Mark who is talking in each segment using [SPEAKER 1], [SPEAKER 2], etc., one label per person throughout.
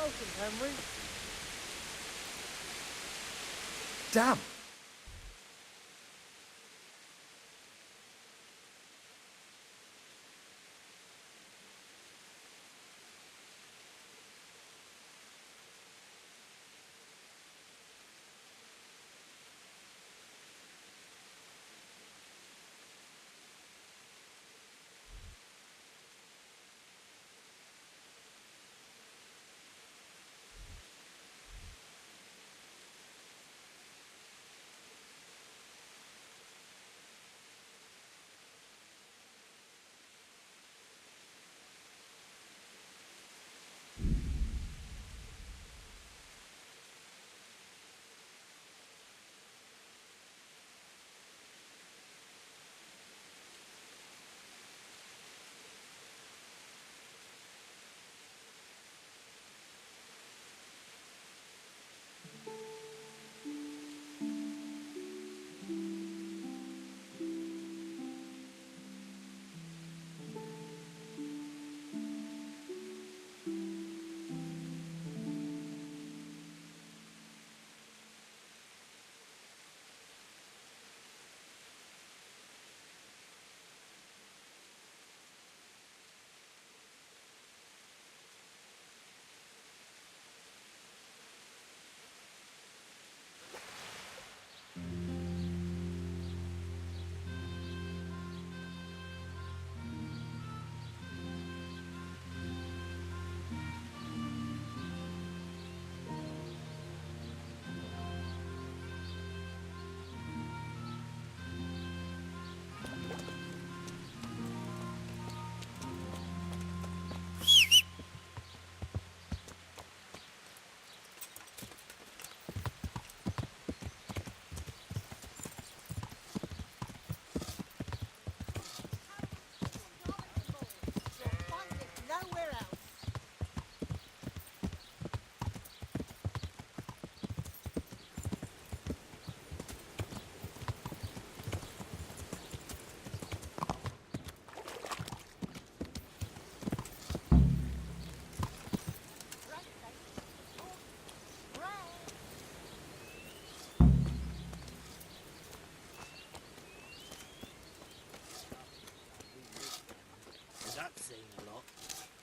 [SPEAKER 1] welcome, Henry.
[SPEAKER 2] Damn!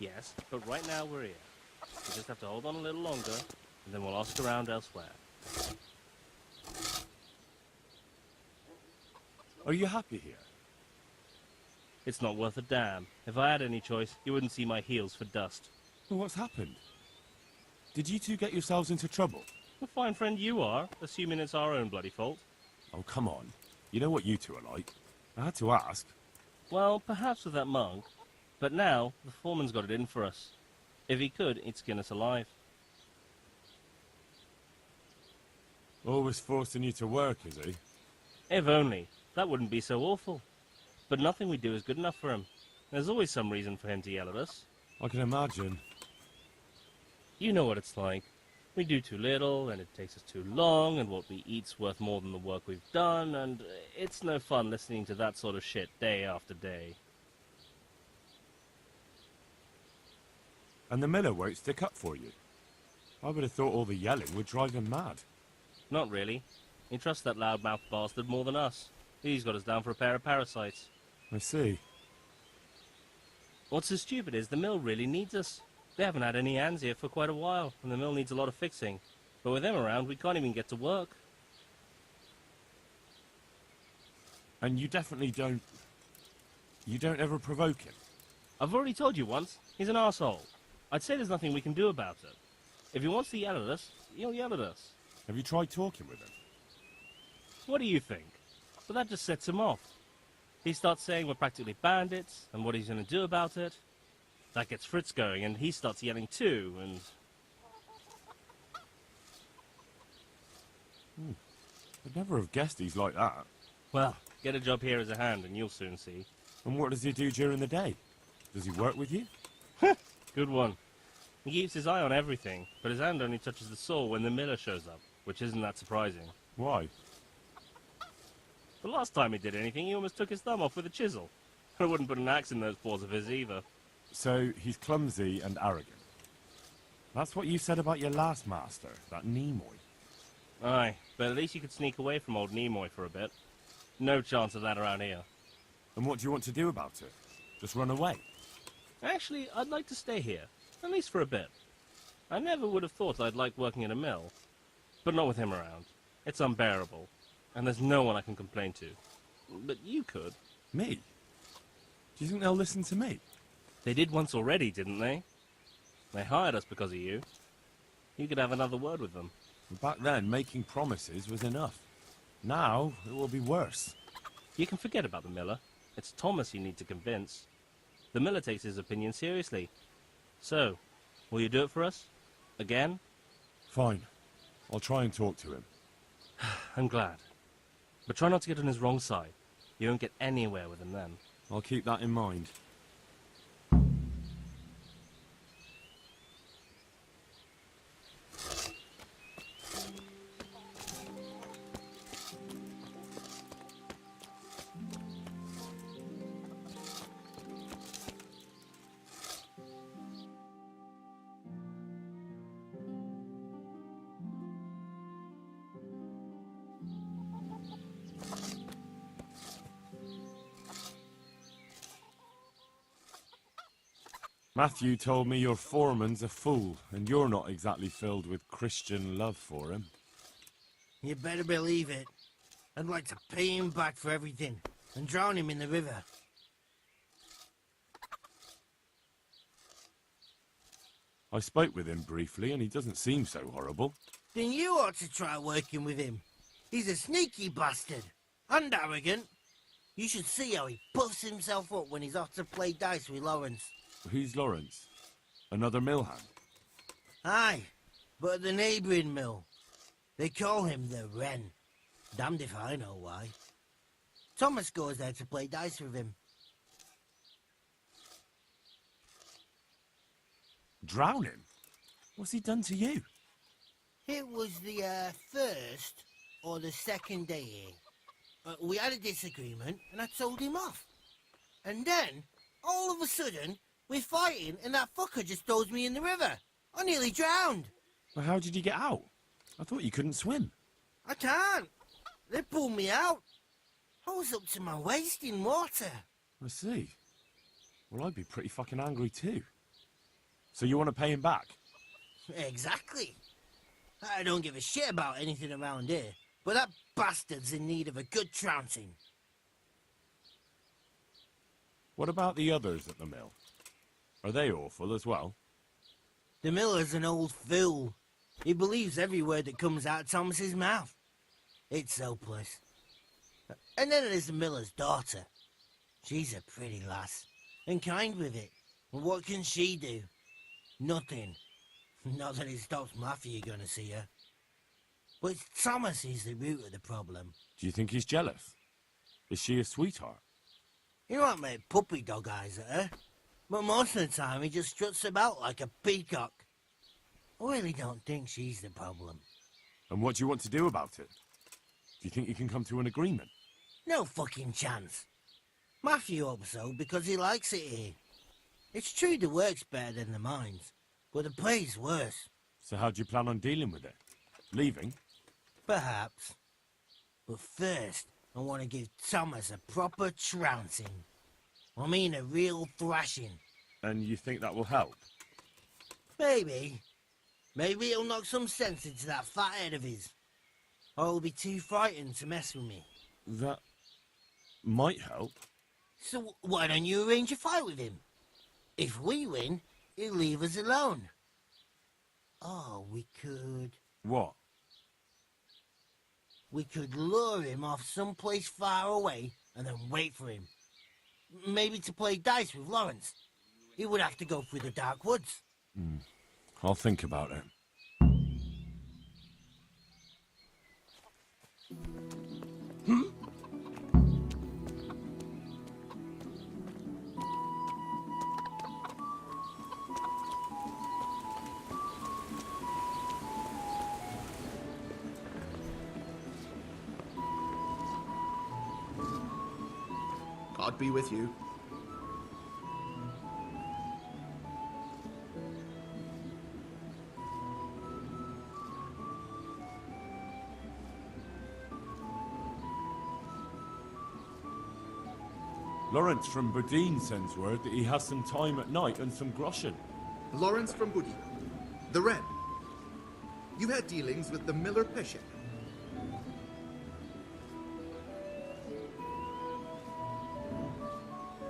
[SPEAKER 3] Yes, but right now we're here. We just have to hold on a little longer, and then we'll ask around elsewhere.
[SPEAKER 2] Are you happy here?
[SPEAKER 3] It's not worth a damn. If I had any choice, you wouldn't see my heels for dust.
[SPEAKER 2] Well, what's happened? Did you two get yourselves into trouble?
[SPEAKER 3] A fine friend you are, assuming it's our own bloody fault.
[SPEAKER 2] Oh, come on. You know what you two are like. I had to ask.
[SPEAKER 3] Well, perhaps with that monk. But now, the foreman's got it in for us. If he could, he'd skin us alive.
[SPEAKER 2] Always forcing you to work, is he?
[SPEAKER 3] If only. That wouldn't be so awful. But nothing we do is good enough for him. There's always some reason for him to yell at us.
[SPEAKER 2] I can imagine.
[SPEAKER 3] You know what it's like. We do too little, and it takes us too long, and what we eat's worth more than the work we've done, and it's no fun listening to that sort of shit day after day.
[SPEAKER 2] And the miller won't stick up for you. I would have thought all the yelling would drive him mad.
[SPEAKER 3] Not really. He trusts that loudmouth bastard more than us. He's got us down for a pair of parasites.
[SPEAKER 2] I see.
[SPEAKER 3] What's so stupid is the mill really needs us. They haven't had any hands here for quite a while, and the mill needs a lot of fixing. But with them around, we can't even get to work.
[SPEAKER 2] And you definitely don't... You don't ever provoke him?
[SPEAKER 3] I've already told you once, he's an arsehole. I'd say there's nothing we can do about it. If he wants to yell at us, he'll yell at us.
[SPEAKER 2] Have you tried talking with him?
[SPEAKER 3] What do you think? But that just sets him off. He starts saying we're practically bandits, and what he's going to do about it. That gets Fritz going, and he starts yelling too, and...
[SPEAKER 2] I'd never have guessed he's like that.
[SPEAKER 3] Well, get a job here as a hand, and you'll soon see.
[SPEAKER 2] And what does he do during the day? Does he work with you?
[SPEAKER 3] Good one. He keeps his eye on everything, but his hand only touches the saw when the miller shows up, which isn't that surprising.
[SPEAKER 2] Why?
[SPEAKER 3] The last time he did anything, he almost took his thumb off with a chisel. I wouldn't put an axe in those paws of his either.
[SPEAKER 2] So he's clumsy and arrogant. That's what you said about your last master, that Nimoy.
[SPEAKER 3] Aye, but at least you could sneak away from old Nimoy for a bit. No chance of that around here.
[SPEAKER 2] And what do you want to do about it? Just run away?
[SPEAKER 3] Actually, I'd like to stay here, at least for a bit. I never would have thought I'd like working in a mill. But not with him around. It's unbearable. And there's no one I can complain to. But you could.
[SPEAKER 2] Me? Do you think they'll listen to me?
[SPEAKER 3] They did once already, didn't they? They hired us because of you. You could have another word with them.
[SPEAKER 2] Back then, making promises was enough. Now, it will be worse.
[SPEAKER 3] You can forget about the miller. It's Thomas you need to convince. The miller takes his opinion seriously. So, will you do it for us? Again?
[SPEAKER 2] Fine. I'll try and talk to him.
[SPEAKER 3] I'm glad. But try not to get on his wrong side. You won't get anywhere with him then.
[SPEAKER 2] I'll keep that in mind. Matthew told me your foreman's a fool, and you're not exactly filled with Christian love for him.
[SPEAKER 1] You better believe it. I'd like to pay him back for everything and drown him in the river.
[SPEAKER 2] I spoke with him briefly, and he doesn't seem so horrible.
[SPEAKER 1] Then you ought to try working with him. He's a sneaky bastard and arrogant. You should see how he puffs himself up when he's off to play dice with Lawrence.
[SPEAKER 2] Who's Lawrence? Another mill hand?
[SPEAKER 1] Aye, but at the neighbouring mill. They call him the Wren. Damned if I know why. Thomas goes there to play dice with him.
[SPEAKER 2] Drown him? What's he done to you?
[SPEAKER 1] It was the first or the second day here. We had a disagreement and I told him off. And then, all of a sudden, we're fighting and that fucker just throws me in the river. I nearly drowned.
[SPEAKER 2] Well, how did you get out? I thought you couldn't swim.
[SPEAKER 1] I can't. They pulled me out. I was up to my waist in water.
[SPEAKER 2] I see. Well, I'd be pretty fucking angry too. So you want to pay him back?
[SPEAKER 1] Exactly. I don't give a shit about anything around here, but that bastard's in need of a good trouncing.
[SPEAKER 2] What about the others at the mill? Are they awful as well?
[SPEAKER 1] The miller's an old fool. He believes every word that comes out of Thomas's mouth. It's hopeless. And then there's the miller's daughter. She's a pretty lass, and kind with it. And what can she do? Nothing. Not that it stops Matthew gonna see her. But it's Thomas who's the root of the problem.
[SPEAKER 2] Do you think he's jealous? Is she a sweetheart?
[SPEAKER 1] He might make puppy dog eyes at her, but most of the time he just struts about like a peacock. I really don't think she's the problem.
[SPEAKER 2] And what do you want to do about it? Do you think you can come to an agreement?
[SPEAKER 1] No fucking chance. Matthew hopes so because he likes it here. It's true the work's better than the mines, but the pay's worse.
[SPEAKER 2] So how do you plan on dealing with it? Leaving?
[SPEAKER 1] Perhaps. But first, I want to give Thomas a proper trouncing. I mean a real thrashing.
[SPEAKER 2] And you think that will help?
[SPEAKER 1] Maybe. Maybe it'll knock some sense into that fat head of his. Or he'll be too frightened to mess with me.
[SPEAKER 2] That might help.
[SPEAKER 1] So why don't you arrange a fight with him? If we win, he'll leave us alone. Oh, we could...
[SPEAKER 2] What?
[SPEAKER 1] We could lure him off someplace far away and then wait for him. Maybe to play dice with Lawrence. He would have to go through the dark woods.
[SPEAKER 2] I'll think about it.
[SPEAKER 4] God be with you.
[SPEAKER 2] Lawrence from Bodine sends word that he has some time at night and some groschen.
[SPEAKER 4] Lawrence from Buddy. The Red. You had dealings with the Miller Peshek.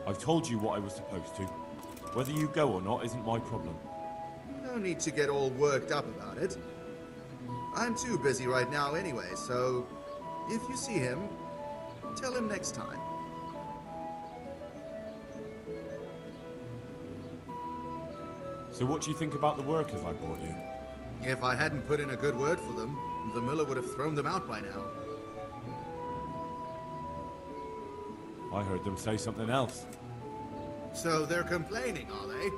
[SPEAKER 2] I've told you what I was supposed to. Whether you go or not isn't my problem.
[SPEAKER 4] No need to get all worked up about it. I'm too busy right now anyway, so if you see him, tell him next time.
[SPEAKER 2] So what do you think about the workers I brought you?
[SPEAKER 4] If I hadn't put in a good word for them, the Miller would have thrown them out by now.
[SPEAKER 2] I heard them say something else.
[SPEAKER 4] So they're complaining, are they?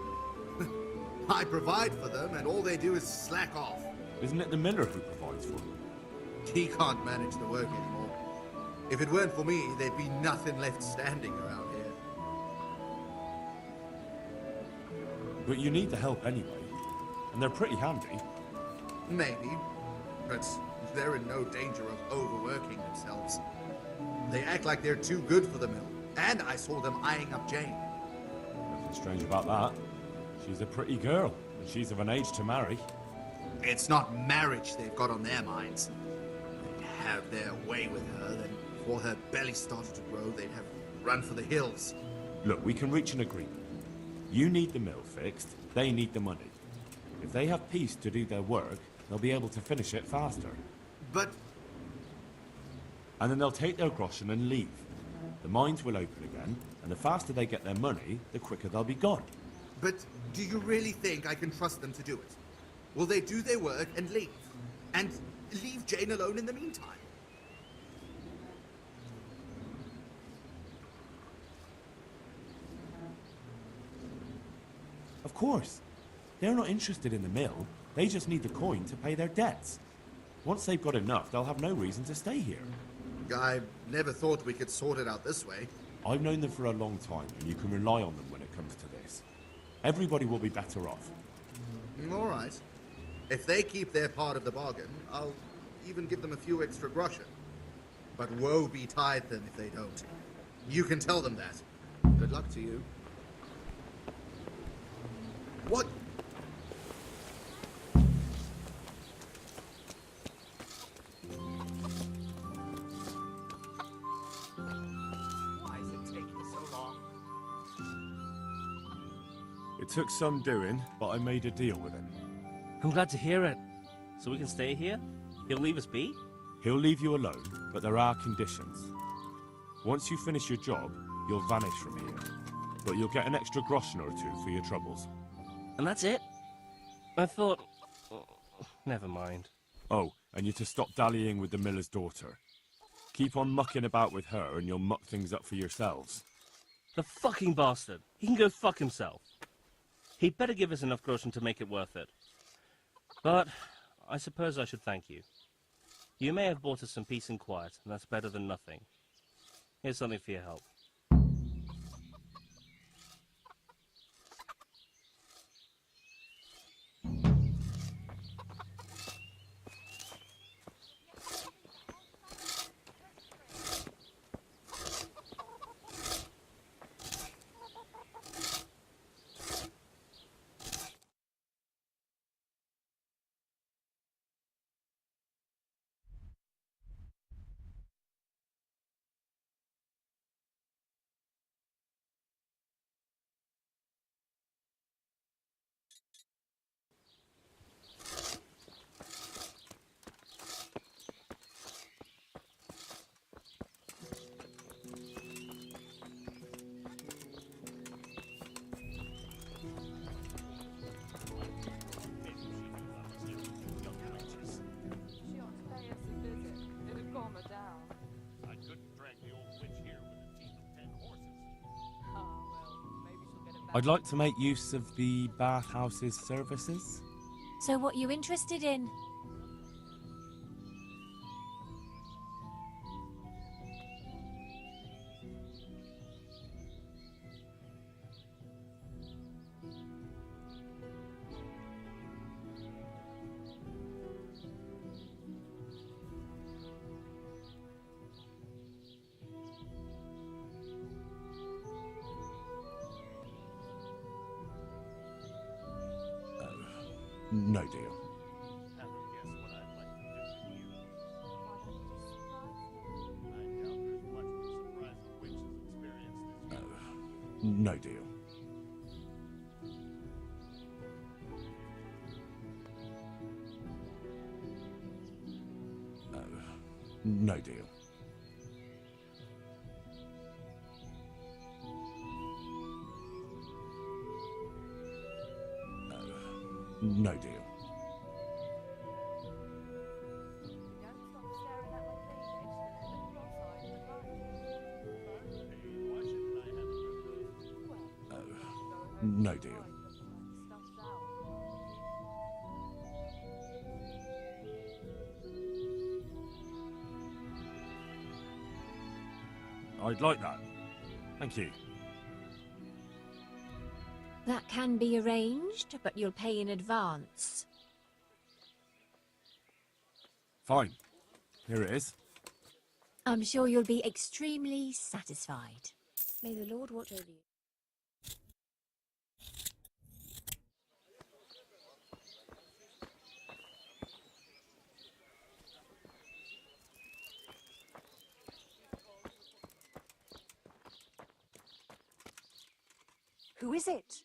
[SPEAKER 4] I provide for them, and all they do is slack off.
[SPEAKER 2] Isn't it the Miller who provides for them?
[SPEAKER 4] He can't manage the work anymore. If it weren't for me, there'd be nothing left standing around here.
[SPEAKER 2] But you need the help anyway. And they're pretty handy.
[SPEAKER 4] Maybe, but they're in no danger of overworking themselves. They act like they're too good for the mill, and I saw them eyeing up Jane.
[SPEAKER 2] Nothing strange about that. She's a pretty girl, and she's of an age to marry.
[SPEAKER 4] It's not marriage they've got on their minds. They'd have their way with her, then before her belly started to grow, they'd have run for the hills.
[SPEAKER 2] Look, we can reach an agreement. You need the mill fixed, they need the money. If they have peace to do their work, they'll be able to finish it faster.
[SPEAKER 4] But
[SPEAKER 2] And then they'll take their groschen and leave. The mines will open again, and the faster they get their money, the quicker they'll be gone.
[SPEAKER 4] But do you really think I can trust them to do it? Will they do their work and leave? And leave Jane alone in the meantime?
[SPEAKER 2] Of course. They're not interested in the mill. They just need the coin to pay their debts. Once they've got enough, they'll have no reason to stay here.
[SPEAKER 4] I never thought we could sort it out this way.
[SPEAKER 2] I've known them for a long time, and you can rely on them when it comes to this. Everybody will be better off.
[SPEAKER 4] All right. If they keep their part of the bargain, I'll even give them a few extra groschen. But woe betide them if they don't. You can tell them that. Good luck to you. What? Why is it taking so long?
[SPEAKER 2] It took some doing, but I made a deal with him.
[SPEAKER 3] I'm glad to hear it. So we can stay here? He'll leave us be?
[SPEAKER 2] He'll leave you alone, but there are conditions. Once you finish your job, you'll vanish from here. But you'll get an extra groschen or two for your troubles.
[SPEAKER 3] And that's it? I thought... Never mind.
[SPEAKER 2] Oh, and you're to stop dallying with the miller's daughter. Keep on mucking about with her and you'll muck things up for yourselves.
[SPEAKER 3] The fucking bastard. He can go fuck himself. He'd better give us enough groschen to make it worth it. But I suppose I should thank you. You may have brought us some peace and quiet, and that's better than nothing. Here's something for your help.
[SPEAKER 5] She ought to pay us a visit. It'd calm her down.
[SPEAKER 2] I couldn't drag the old witch here with a team of 10 horses.
[SPEAKER 5] Oh, well, maybe she'll get it back.
[SPEAKER 2] I'd like to make use of the bathhouse's services.
[SPEAKER 6] So what you interested in?
[SPEAKER 2] No deal.
[SPEAKER 3] Haven't guessed what I'd like to do with you.
[SPEAKER 5] Why don't you surprise me?
[SPEAKER 3] I doubt there's much would surprise a witch as experienced as you.
[SPEAKER 2] No deal. No deal. No deal.
[SPEAKER 5] Don't stop staring at my cleavage, then end up cross-eyed with light.
[SPEAKER 3] Hey, why shouldn't I have a good look?
[SPEAKER 5] Well, go ahead
[SPEAKER 2] No
[SPEAKER 5] and
[SPEAKER 2] deal.
[SPEAKER 5] try, but stuff's out.
[SPEAKER 2] I'd like that. Thank you.
[SPEAKER 6] That can be arranged, but you'll pay in advance.
[SPEAKER 2] Fine. Here it is.
[SPEAKER 6] I'm sure you'll be extremely satisfied. May the Lord watch over you.
[SPEAKER 7] Who is it?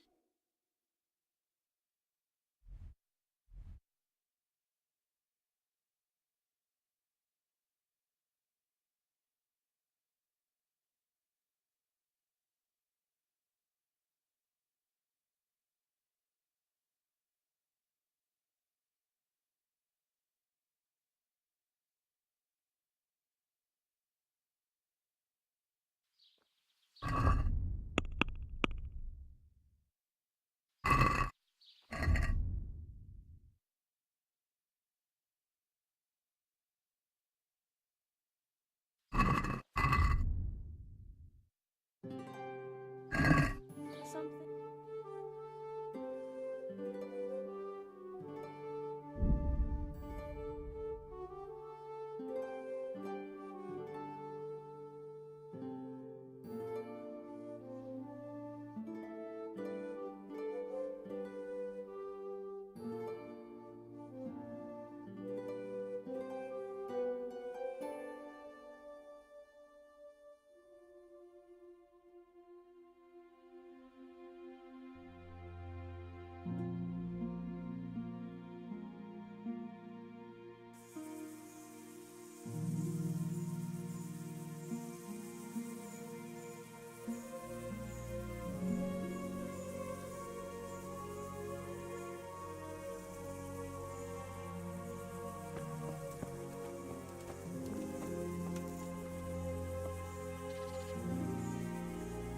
[SPEAKER 5] Something.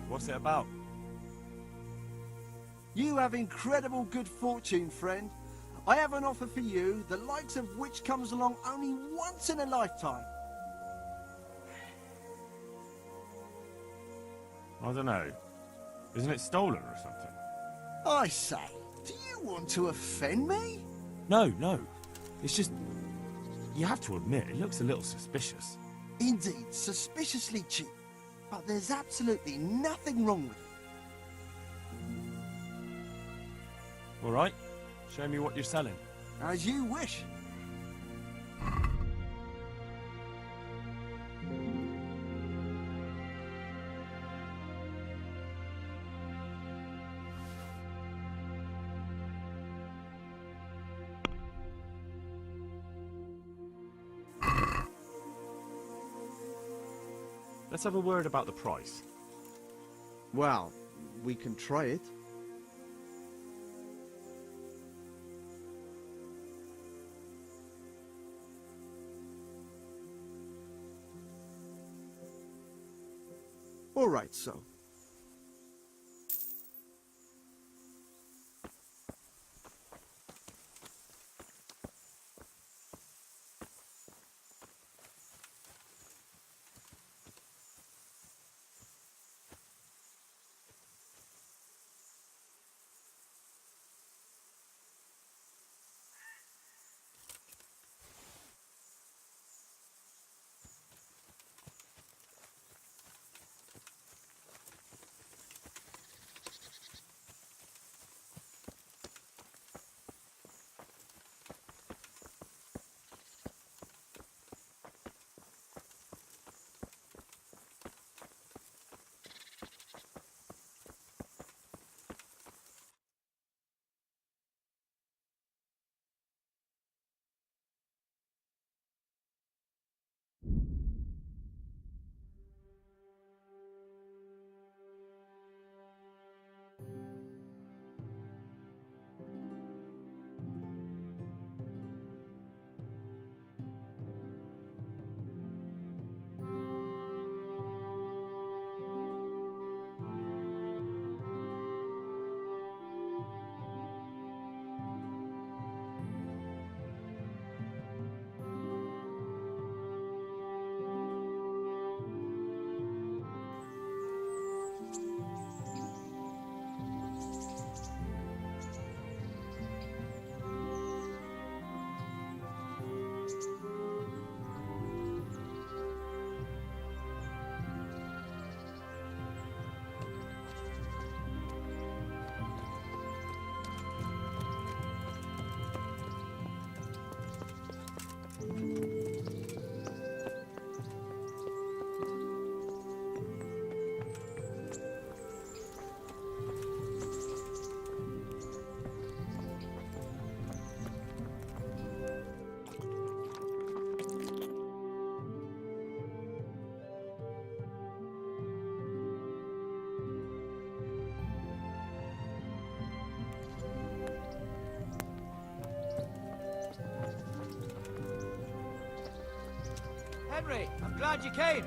[SPEAKER 2] What's it about?
[SPEAKER 8] You have incredible good fortune, friend. I have an offer for you, the likes of which comes along only once in a lifetime.
[SPEAKER 2] I don't know. Isn't it stolen or something?
[SPEAKER 8] I say, do you want to offend me?
[SPEAKER 2] No. It's just... You have to admit, it looks a little suspicious.
[SPEAKER 8] Indeed, suspiciously cheap. But there's absolutely nothing wrong with it.
[SPEAKER 2] All right. Show me what you're selling.
[SPEAKER 8] As you wish.
[SPEAKER 2] Let's have a word about the price.
[SPEAKER 8] Well, we can try it. All right, so.
[SPEAKER 7] Henry, I'm glad you came.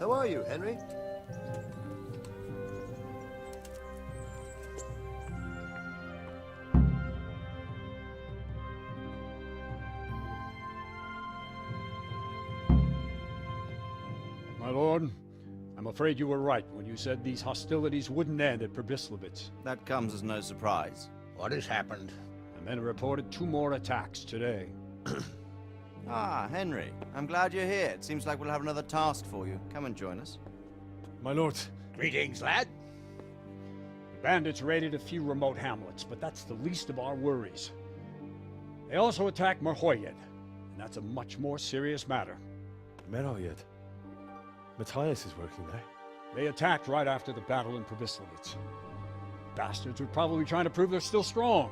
[SPEAKER 9] How are you, Henry?
[SPEAKER 10] My lord, I'm afraid you were right when you said these hostilities wouldn't end at Przemyslowice.
[SPEAKER 11] That comes as no surprise.
[SPEAKER 12] What has happened?
[SPEAKER 10] The men reported 2 more attacks today.
[SPEAKER 11] Ah, Henry. I'm glad you're here. It seems like we'll have another task for you. Come and join us.
[SPEAKER 2] My lord.
[SPEAKER 12] Greetings, lad.
[SPEAKER 10] The bandits raided a few remote hamlets, but that's the least of our worries. They also attacked Merhoyed, and that's a much more serious matter.
[SPEAKER 2] Merhoyed? Matthias is working there.
[SPEAKER 10] They attacked right after the battle in Przemyslowice. Bastards were probably trying to prove they're still strong.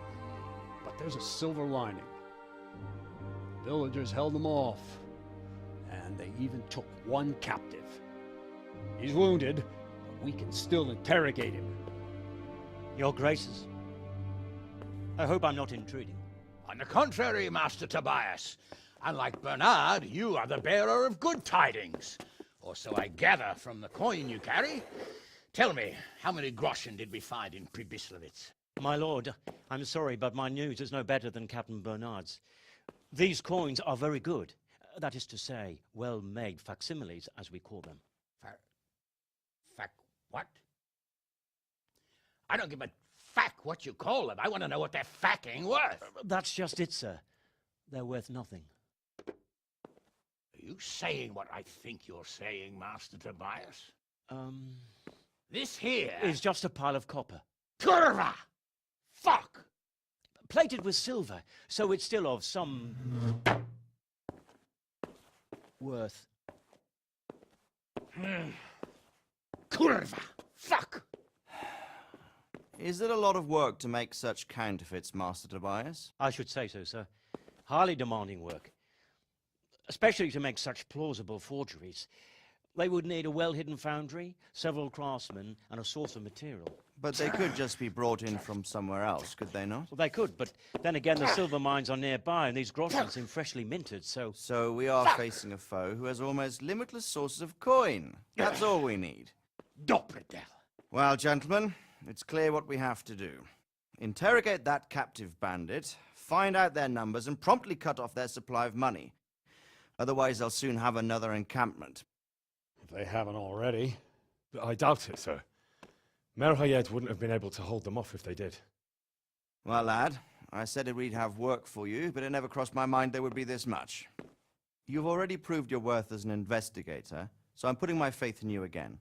[SPEAKER 10] But there's a silver lining. Villagers held them off, and they even took 1 captive. He's wounded, but we can still interrogate him.
[SPEAKER 13] Your Graces, I hope I'm not intruding.
[SPEAKER 12] On the contrary, Master Tobias. Unlike Bernard, you are the bearer of good tidings. Or so I gather from the coin you carry. Tell me, how many groschen did we find in Przemyslowice?
[SPEAKER 13] My lord, I'm sorry, but my news is no better than Captain Bernard's. These coins are very good. That is to say, well-made facsimiles, as we call them.
[SPEAKER 12] What? I don't give a what you call them. I want to know what they're facking worth.
[SPEAKER 13] That's just it, sir. They're worth nothing.
[SPEAKER 12] Are you saying what I think you're saying, Master Tobias? This here
[SPEAKER 13] is just a pile of copper.
[SPEAKER 12] Kurva! Fuck!
[SPEAKER 13] Plated with silver, so it's still of some worth.
[SPEAKER 12] Kurva! Fuck!
[SPEAKER 11] Is it a lot of work to make such counterfeits, Master Tobias?
[SPEAKER 13] I should say so, sir. Highly demanding work. Especially to make such plausible forgeries. They would need a well-hidden foundry, several craftsmen, and a source of material.
[SPEAKER 11] But they could just be brought in from somewhere else, could they not?
[SPEAKER 13] Well, they could, but then again, the silver mines are nearby, and these groschen seem freshly minted, so...
[SPEAKER 11] So we are facing a foe who has almost limitless sources of coin. That's all we need.
[SPEAKER 12] Doppeltel.
[SPEAKER 11] Well, gentlemen, it's clear what we have to do. Interrogate that captive bandit, find out their numbers, and promptly cut off their supply of money. Otherwise, they'll soon have another encampment.
[SPEAKER 10] If they haven't already.
[SPEAKER 2] I doubt it, sir. Merhoyed wouldn't have been able to hold them off if they did.
[SPEAKER 11] Well, lad, I said we'd have work for you, but it never crossed my mind there would be this much. You've already proved your worth as an investigator, so I'm putting my faith in you again.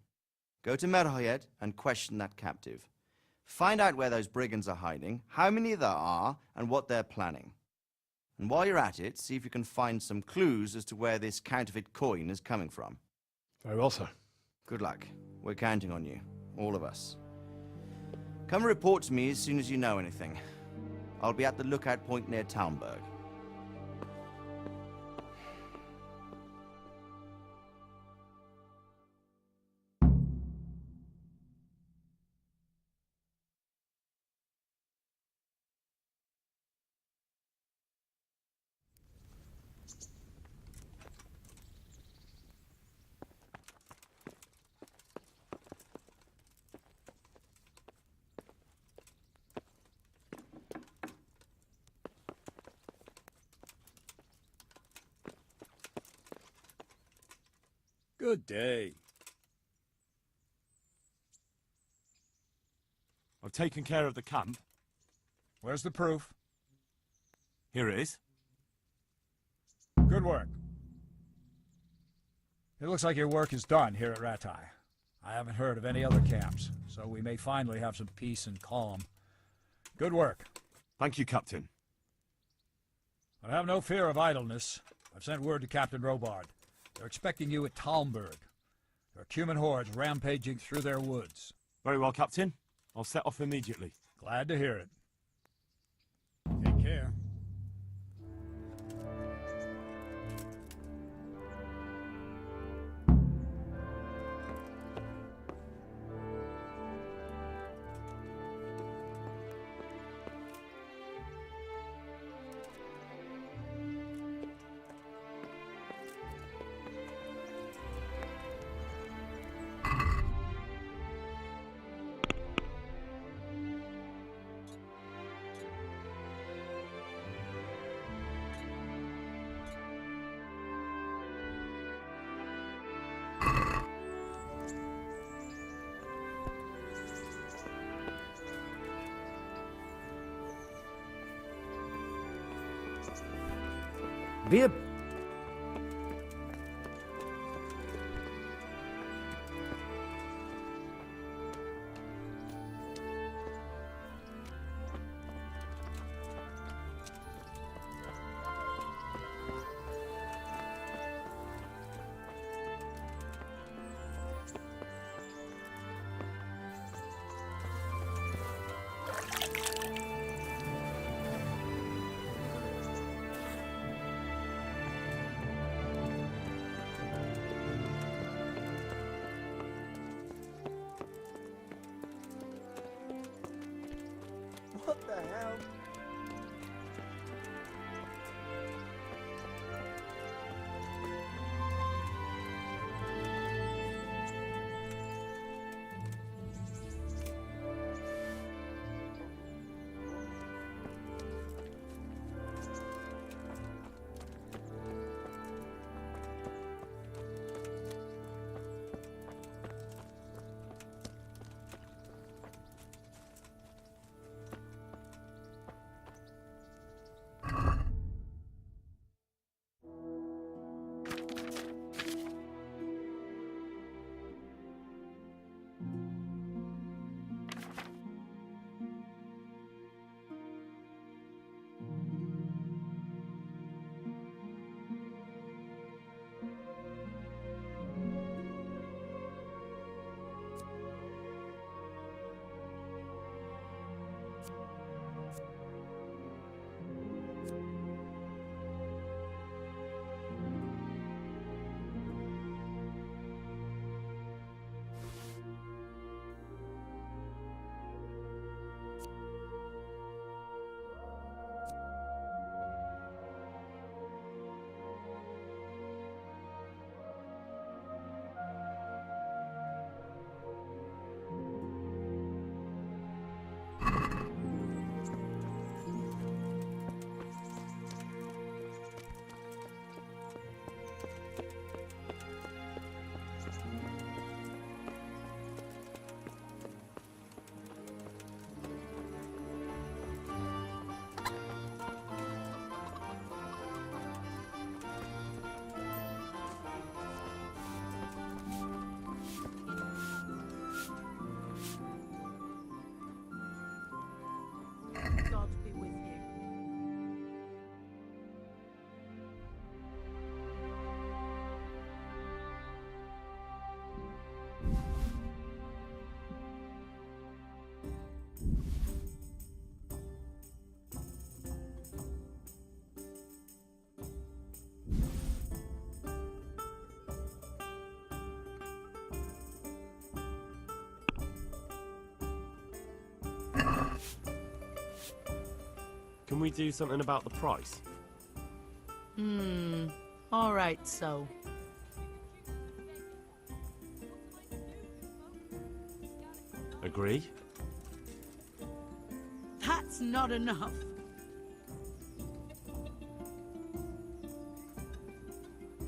[SPEAKER 11] Go to Merhoyed and question that captive. Find out where those brigands are hiding, how many there are, and what they're planning. And while you're at it, see if you can find some clues as to where this counterfeit coin is coming from.
[SPEAKER 10] Very well, sir.
[SPEAKER 11] Good luck. We're counting on you. All of us. Come report to me as soon as you know anything. I'll be at the lookout point near Talmberg.
[SPEAKER 7] Good day.
[SPEAKER 2] I've taken care of the camp.
[SPEAKER 10] Where's the proof?
[SPEAKER 2] Here it is.
[SPEAKER 10] Good work. It looks like your work is done here at Ratai. I haven't heard of any other camps, so we may finally have some peace and calm. Good work.
[SPEAKER 2] Thank you, Captain.
[SPEAKER 10] But have no fear of idleness. I've sent word to Captain Robard. They're expecting you at Talmberg. There are Cuman hordes rampaging through their woods.
[SPEAKER 2] Very well, Captain. I'll set off immediately.
[SPEAKER 10] Glad to hear it. Take care.
[SPEAKER 13] Wir...
[SPEAKER 1] What the hell?
[SPEAKER 2] Can we do something about the price?
[SPEAKER 9] All right, so.
[SPEAKER 2] Agree?
[SPEAKER 9] That's not enough.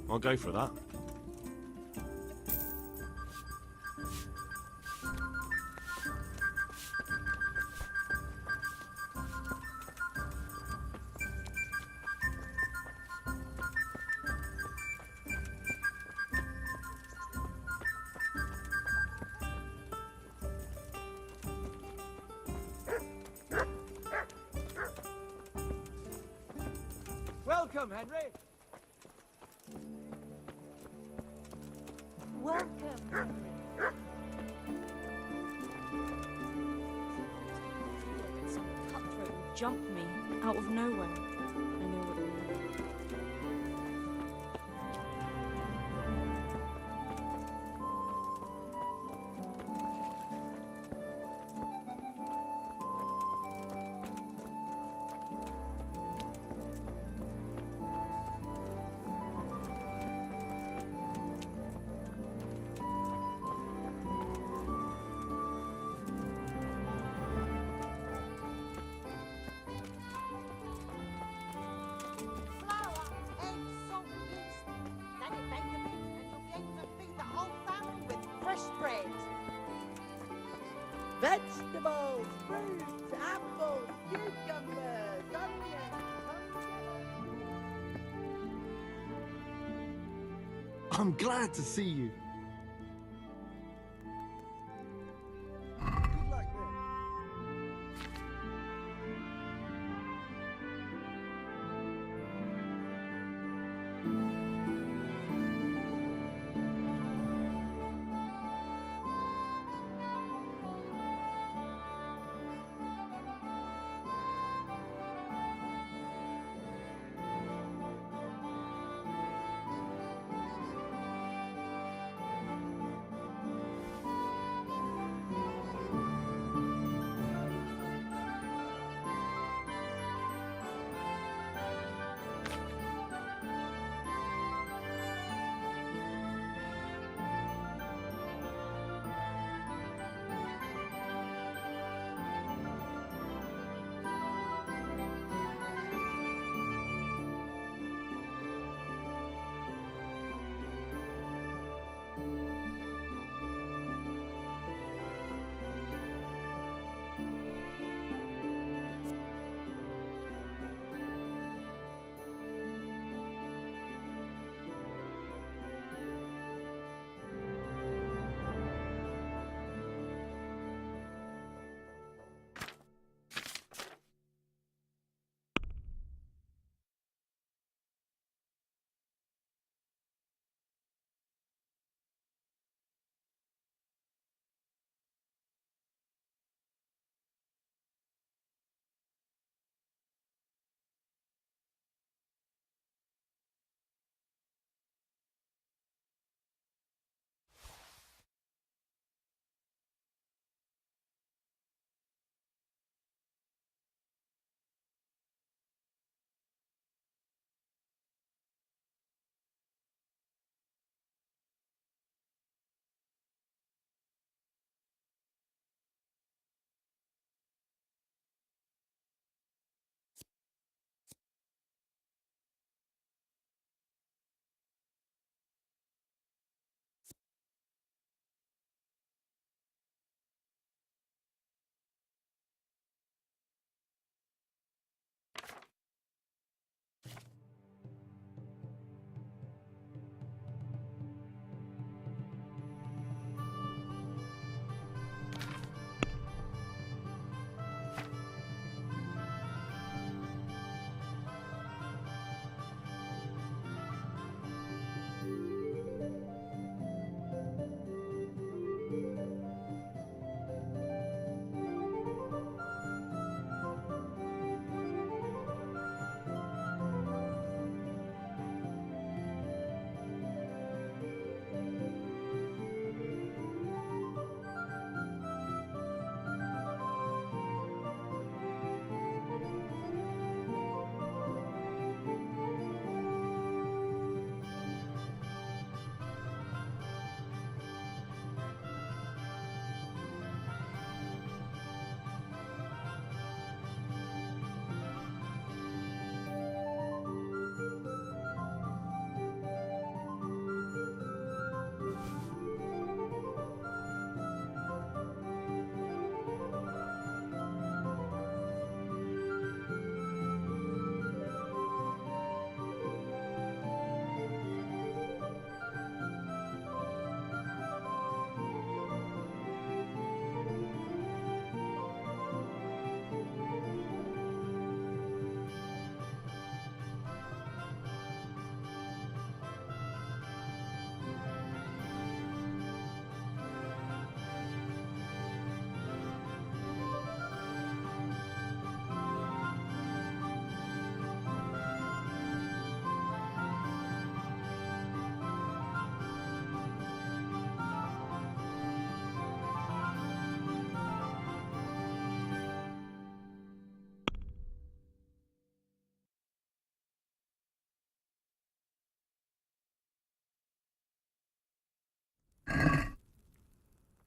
[SPEAKER 2] I'll go for that.
[SPEAKER 8] Welcome, Henry.
[SPEAKER 6] Welcome. Some cutthroat will jump me out of nowhere. I know what it means.
[SPEAKER 5] Flour, eggs, salt, yeast. Then you bake them in, and you'll be able to feed the whole family with fresh bread.
[SPEAKER 9] Vegetables, fruits, apples, cucumbers, onions.
[SPEAKER 8] I'm glad to see you. Good luck then.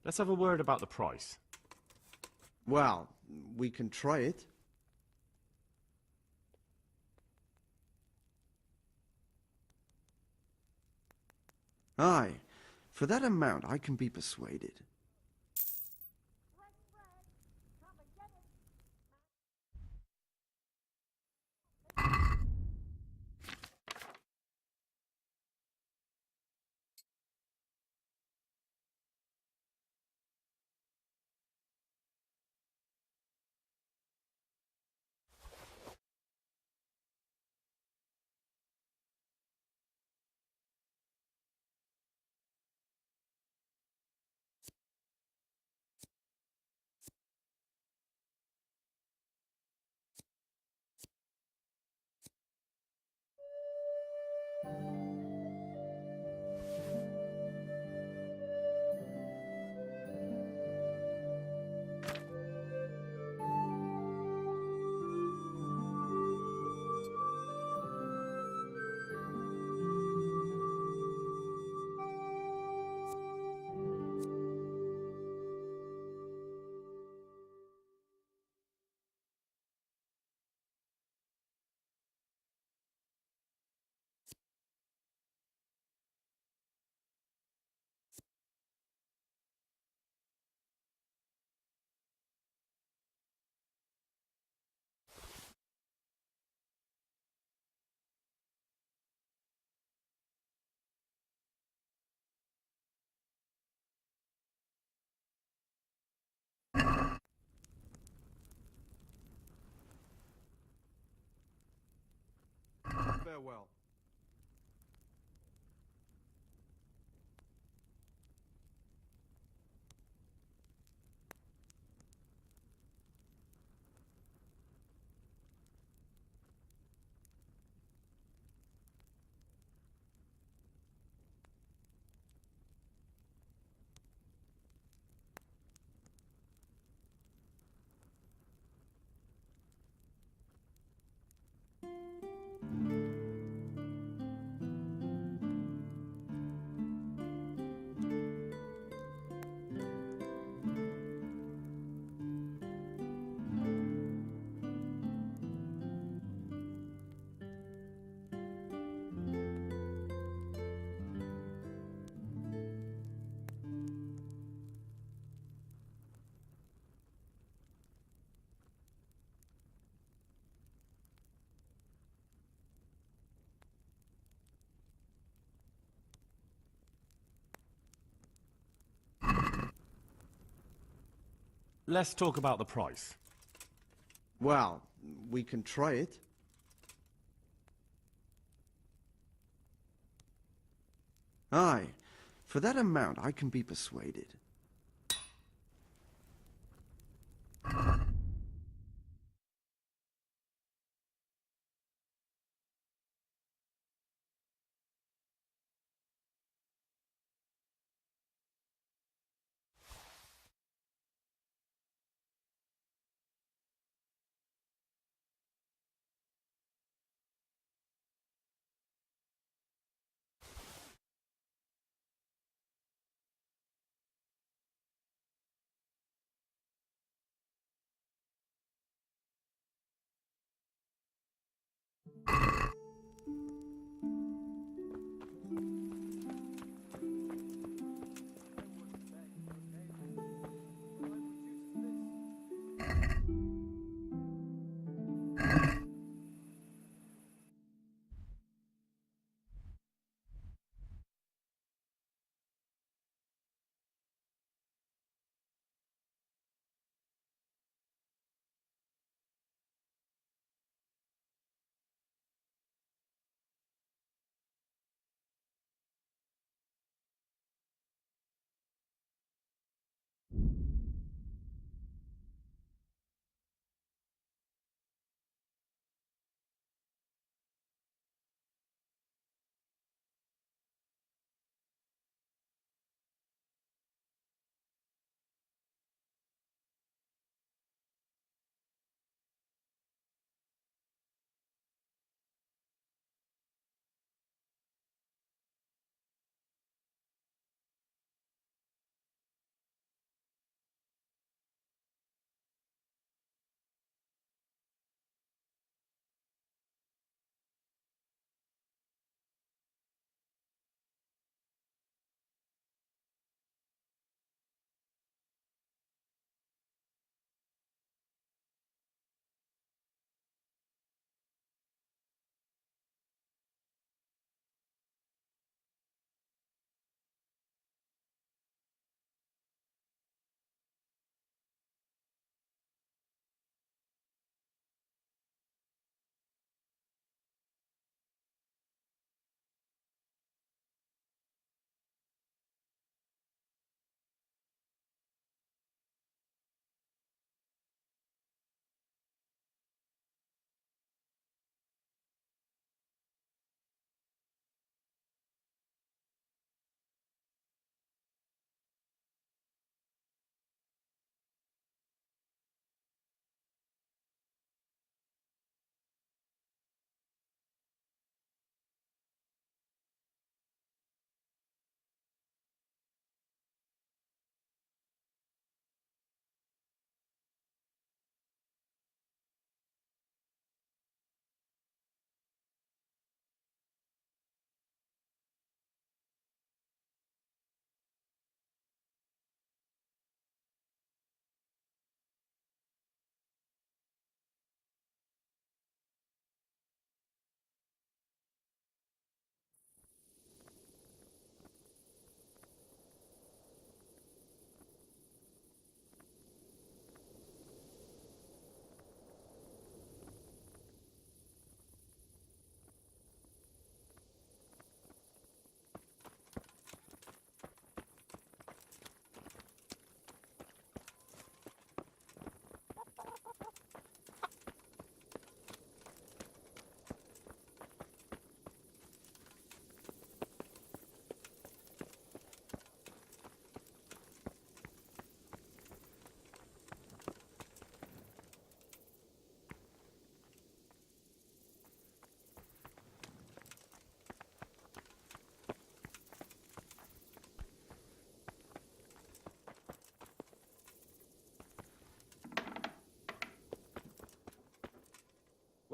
[SPEAKER 2] Let's have a word about the price.
[SPEAKER 8] Well, we can try it. Aye, for that amount I can be persuaded. Farewell.
[SPEAKER 2] Let's talk about the price.
[SPEAKER 8] Well, we can try it. Aye, for that amount I can be persuaded.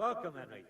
[SPEAKER 7] Welcome, Henry.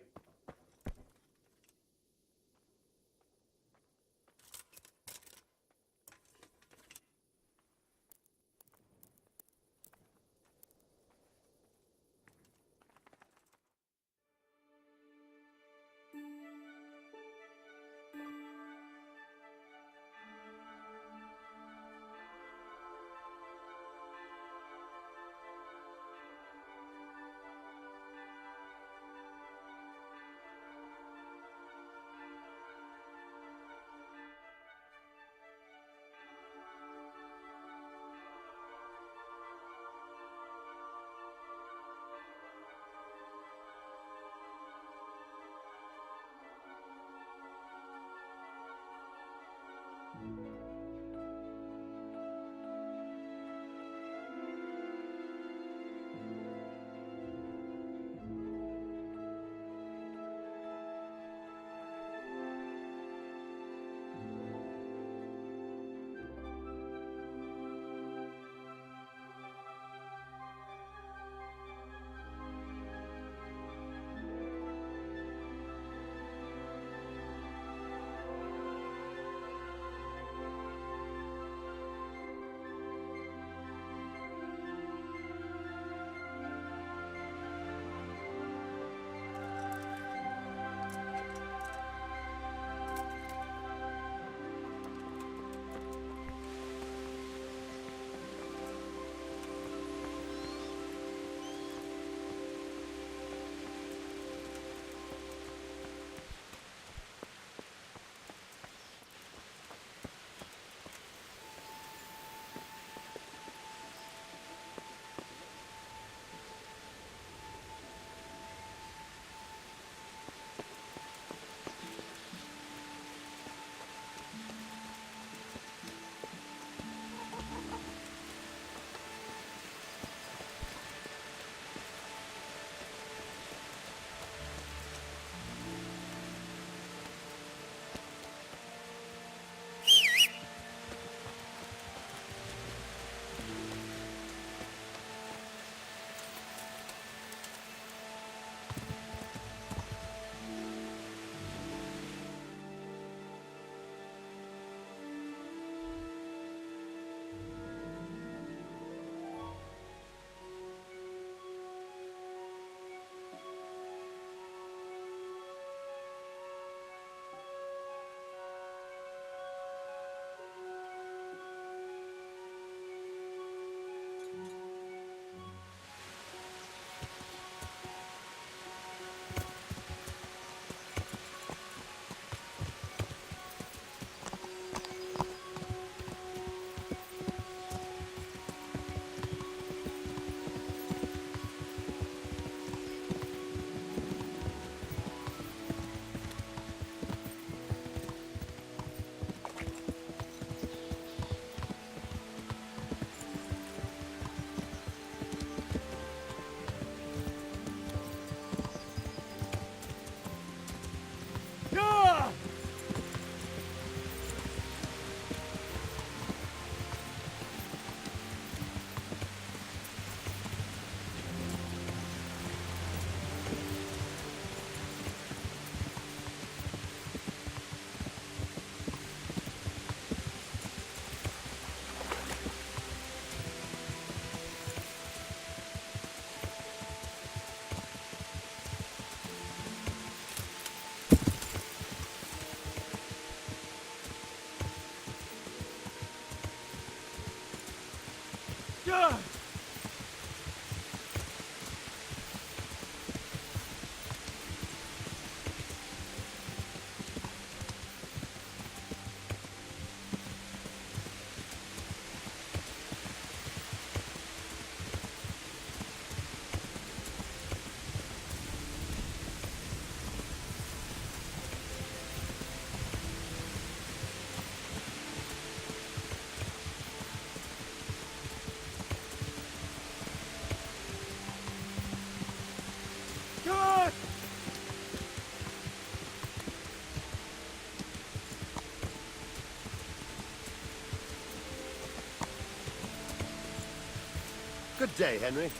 [SPEAKER 14] Good day, Henry.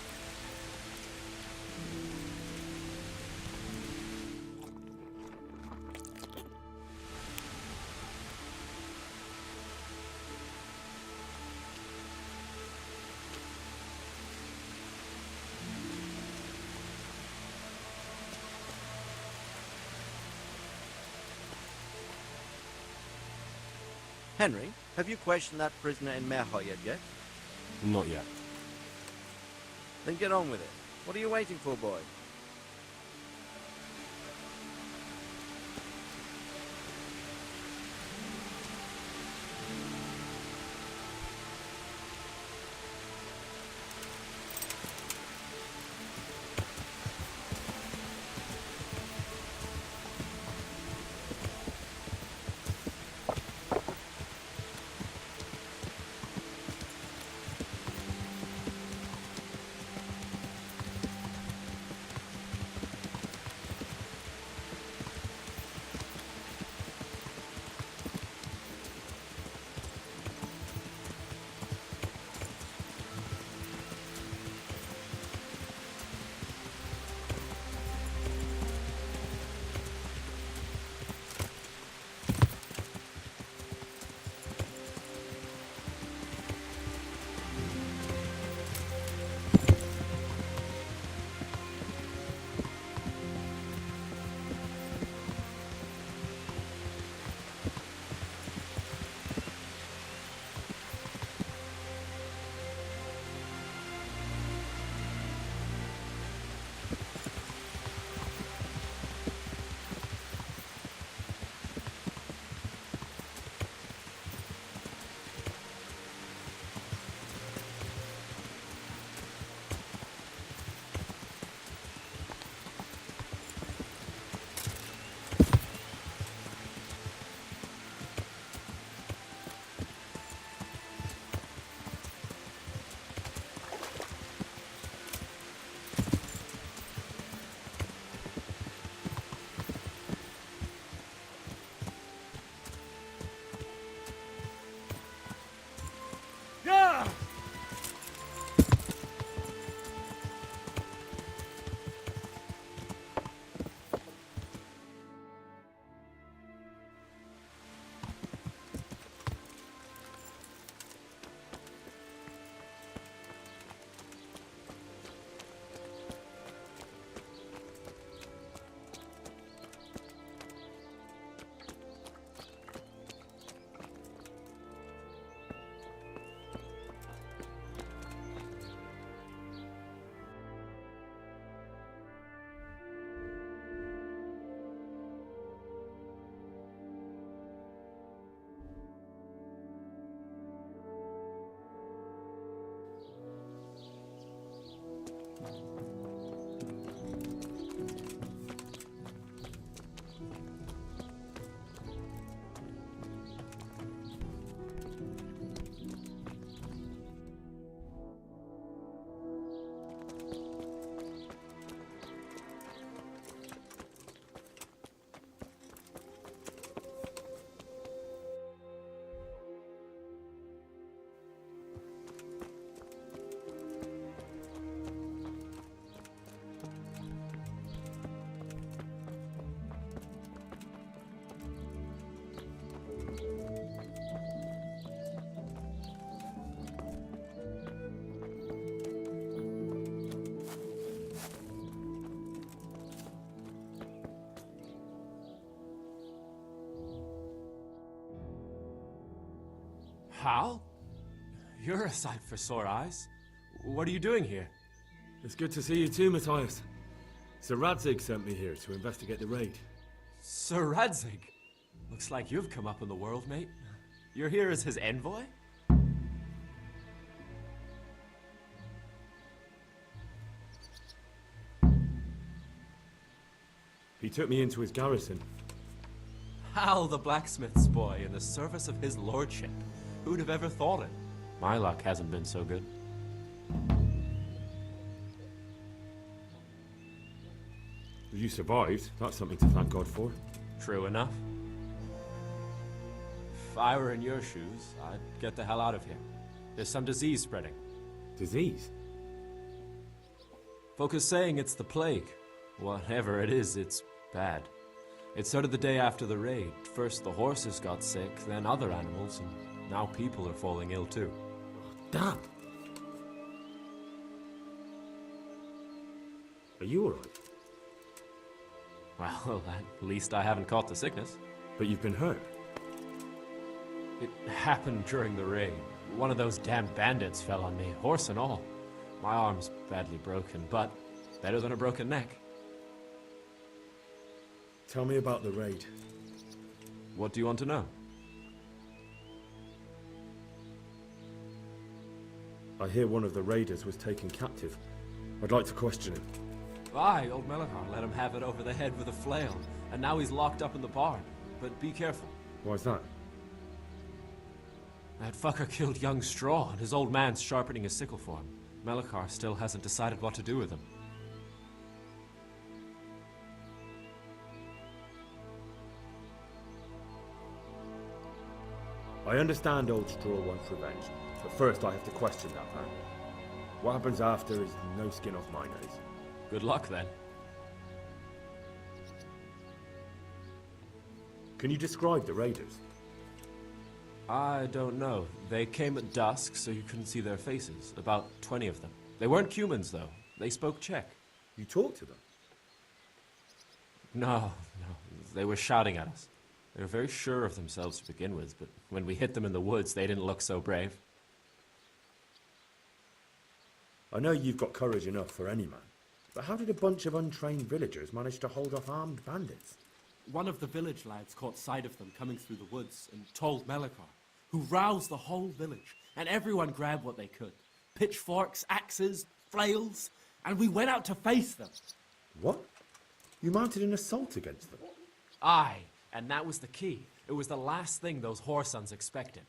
[SPEAKER 11] Henry, have you questioned that prisoner in Merhoyed yet?
[SPEAKER 2] Not yet.
[SPEAKER 11] Then get on with it. What are you waiting for, boy?
[SPEAKER 14] Hal? You're a sight for sore eyes. What are you doing here?
[SPEAKER 2] It's good to see you too, Matthias. Sir Radzig sent me here to investigate the raid.
[SPEAKER 14] Sir Radzig? Looks like you've come up in the world, mate. You're here as his envoy?
[SPEAKER 2] He took me into his garrison.
[SPEAKER 14] Hal the blacksmith's boy in the service of his lordship. Who'd have ever thought it? My luck hasn't been so good.
[SPEAKER 2] You survived. That's something to thank God for.
[SPEAKER 14] True enough. If I were in your shoes, I'd get the hell out of here. There's some disease spreading.
[SPEAKER 2] Disease?
[SPEAKER 14] Folk are saying it's the plague. Whatever it is, it's bad. It started the day after the raid. First the horses got sick, then other animals, and now people are falling ill too.
[SPEAKER 2] Damn! Are you alright?
[SPEAKER 14] Well, at least I haven't caught the sickness.
[SPEAKER 2] But you've been hurt.
[SPEAKER 14] It happened during the raid. One of those damn bandits fell on me, horse and all. My arm's badly broken, but better than a broken neck.
[SPEAKER 7] Tell me about the raid.
[SPEAKER 14] What do you want to know?
[SPEAKER 7] I hear one of the raiders was taken captive. I'd like to question him.
[SPEAKER 14] Aye, old Melikar let him have it over the head with a flail, and now he's locked up in the barn. But be careful.
[SPEAKER 7] Why's that?
[SPEAKER 14] That fucker killed young Straw, and his old man's sharpening his sickle for him. Melikar still hasn't decided what to do with him.
[SPEAKER 7] I understand Old Straw wants revenge, but first I have to question that man. What happens after is no skin off my nose.
[SPEAKER 14] Good luck, then.
[SPEAKER 7] Can you describe the raiders?
[SPEAKER 14] I don't know. They came at dusk, so you couldn't see their faces. About 20 of them. They weren't humans, though. They spoke Czech.
[SPEAKER 7] You talked to them?
[SPEAKER 14] No. They were shouting at us. They were very sure of themselves to begin with, but when we hit them in the woods, they didn't look so brave.
[SPEAKER 7] I know you've got courage enough for any man, but how did a bunch of untrained villagers manage to hold off armed bandits?
[SPEAKER 15] One of the village lads caught sight of them coming through the woods and told Melikar, who roused the whole village, and everyone grabbed what they could. Pitchforks, axes, flails, and we went out to face them.
[SPEAKER 7] What? You mounted an assault against them?
[SPEAKER 14] Aye, and that was the key. It was the last thing those whoresons expected.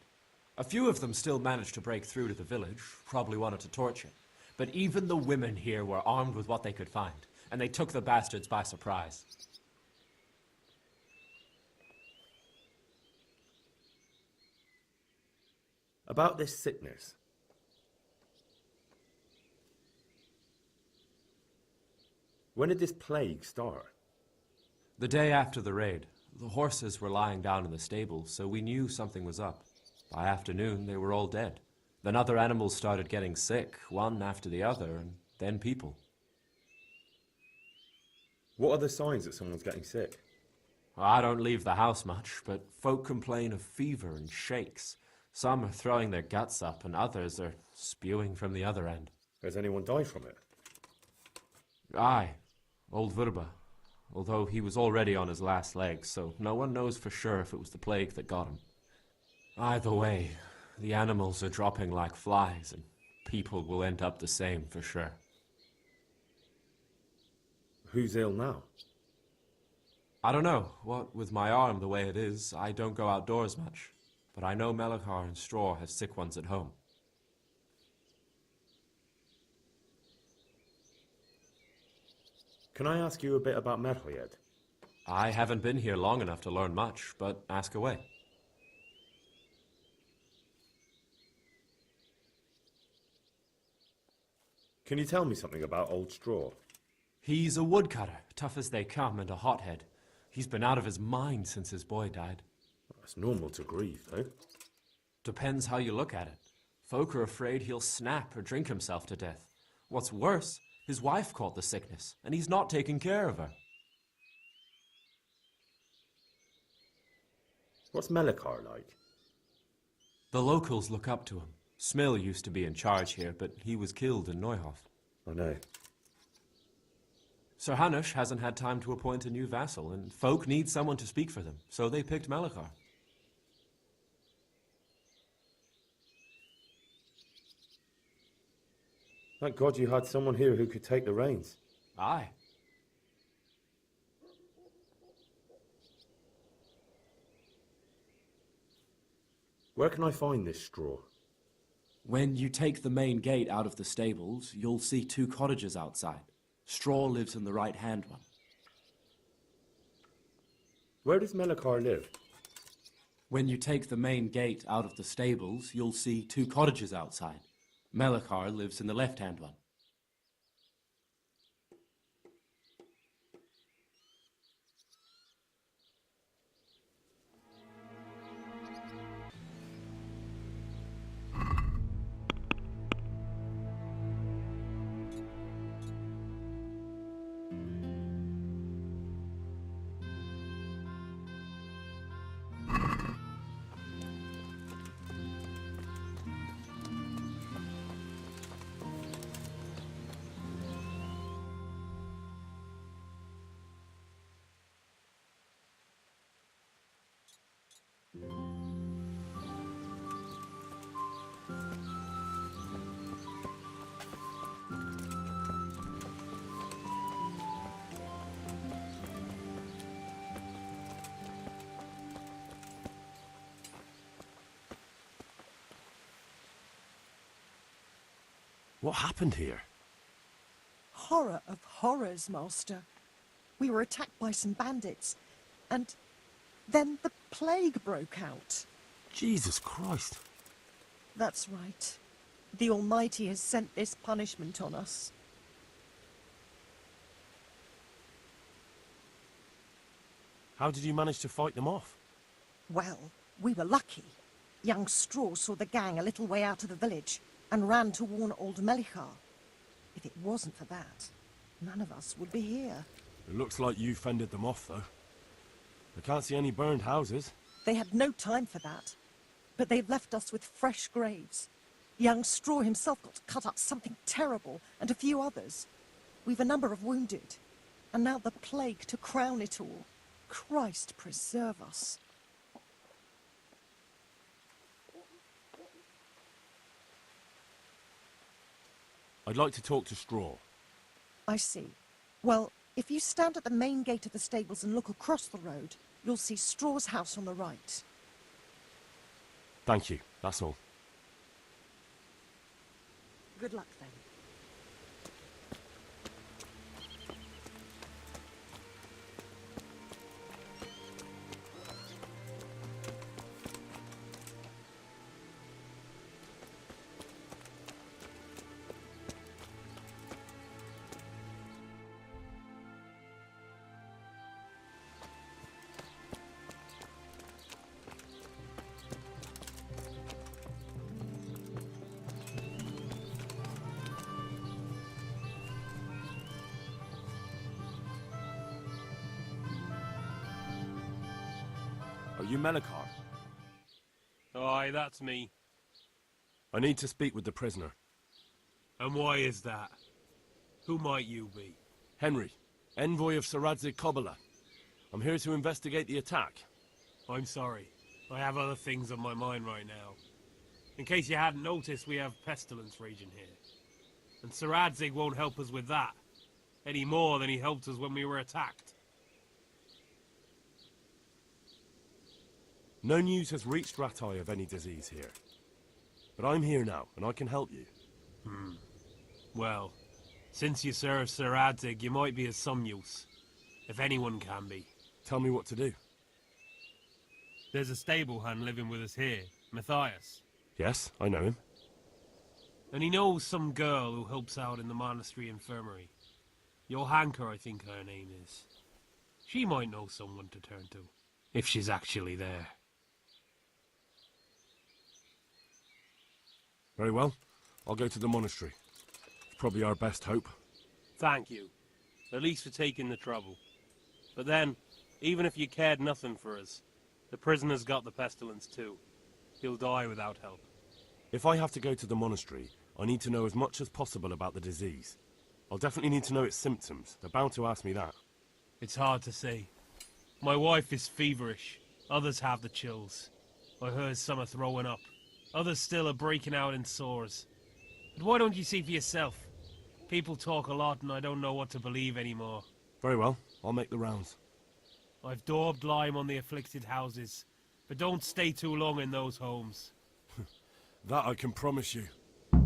[SPEAKER 14] A few of them still managed to break through to the village, probably wanted to torch it. But even the women here were armed with what they could find, and they took the bastards by surprise.
[SPEAKER 7] About this sickness. When did this plague start?
[SPEAKER 14] The day after the raid. The horses were lying down in the stable, so we knew something was up. By afternoon, they were all dead. Then other animals started getting sick, one after the other, and then people.
[SPEAKER 7] What are the signs that someone's getting sick?
[SPEAKER 14] I don't leave the house much, but folk complain of fever and shakes. Some are throwing their guts up, and others are spewing from the other end.
[SPEAKER 7] Has anyone died from it?
[SPEAKER 14] Aye, old Verba. Although he was already on his last legs, so no one knows for sure if it was the plague that got him. Either way, the animals are dropping like flies, and people will end up the same for sure.
[SPEAKER 7] Who's ill now?
[SPEAKER 14] I don't know. What with my arm the way it is, I don't go outdoors much. But I know Melikar and Straw have sick ones at home.
[SPEAKER 7] Can I ask you a bit about Merhoyed?
[SPEAKER 14] I haven't been here long enough to learn much, but ask away.
[SPEAKER 7] Can you tell me something about Old Straw?
[SPEAKER 14] He's a woodcutter, tough as they come, and a hothead. He's been out of his mind since his boy died.
[SPEAKER 7] It's normal to grieve, though.
[SPEAKER 14] Depends how you look at it. Folk are afraid he'll snap or drink himself to death. What's worse, his wife caught the sickness, and he's not taking care of her.
[SPEAKER 7] What's Melikar like?
[SPEAKER 14] The locals look up to him. Smill used to be in charge here, but he was killed in Neuhof.
[SPEAKER 7] I know.
[SPEAKER 14] Sir Hanush hasn't had time to appoint a new vassal, and folk need someone to speak for them, so they picked Melikar.
[SPEAKER 7] Thank God you had someone here who could take the reins.
[SPEAKER 14] Aye.
[SPEAKER 7] Where can I find this straw?
[SPEAKER 15] When you take the main gate out of the stables, you'll see 2 cottages outside. Straw lives in the right-hand one.
[SPEAKER 7] Where does Melikar live?
[SPEAKER 15] When you take the main gate out of the stables, you'll see 2 cottages outside. Melikar lives in the left-hand one.
[SPEAKER 2] What happened here?
[SPEAKER 16] Horror of horrors, Master. We were attacked by some bandits, and then the plague broke out.
[SPEAKER 2] Jesus Christ.
[SPEAKER 16] That's right. The Almighty has sent this punishment on us.
[SPEAKER 2] How did you manage to fight them off?
[SPEAKER 16] Well, we were lucky. Young Straw saw the gang a little way out of the village and ran to warn old Melichar. If it wasn't for that, none of us would be here.
[SPEAKER 2] It looks like you fended them off, though. I can't see any burned houses.
[SPEAKER 16] They had no time for that, but they've left us with fresh graves. Young Straw himself got cut up something terrible, and a few others. We've a number of wounded, and now the plague to crown it all. Christ preserve us.
[SPEAKER 2] I'd like to talk to Straw.
[SPEAKER 16] I see. Well, if you stand at the main gate of the stables and look across the road, you'll see Straw's house on the right.
[SPEAKER 2] Thank you, that's all.
[SPEAKER 16] Good luck, then.
[SPEAKER 2] Are you Melichar?
[SPEAKER 17] Aye, that's me.
[SPEAKER 2] I need to speak with the prisoner.
[SPEAKER 17] And why is that? Who might you be?
[SPEAKER 2] Henry, envoy of Sir Radzig Kobyla. I'm here to investigate the attack.
[SPEAKER 17] I'm sorry. I have other things on my mind right now. In case you hadn't noticed, we have pestilence raging here. And Sir Radzig won't help us with that, any more than he helped us when we were attacked.
[SPEAKER 2] No news has reached Ratai of any disease here. But I'm here now, and I can help you.
[SPEAKER 17] Well, since you serve Sir Radzig, you might be of some use. If anyone can be.
[SPEAKER 2] Tell me what to do.
[SPEAKER 17] There's a stable hand living with us here, Matthias.
[SPEAKER 2] Yes, I know him.
[SPEAKER 17] And he knows some girl who helps out in the monastery infirmary. Johanka, I think her name is. She might know someone to turn to, if she's actually there.
[SPEAKER 2] Very well. I'll go to the monastery. It's probably our best hope.
[SPEAKER 17] Thank you. At least for taking the trouble. But then, even if you cared nothing for us, the prisoner's got the pestilence too. He'll die without help.
[SPEAKER 2] If I have to go to the monastery, I need to know as much as possible about the disease. I'll definitely need to know its symptoms. They're bound to ask me that.
[SPEAKER 17] It's hard to say. My wife is feverish. Others have the chills. I heard some are throwing up. Others still are breaking out in sores. But why don't you see for yourself? People talk a lot and I don't know what to believe anymore.
[SPEAKER 2] Very well. I'll make the rounds.
[SPEAKER 17] I've daubed lime on the afflicted houses, but don't stay too long in those homes.
[SPEAKER 2] That I can promise you.
[SPEAKER 17] If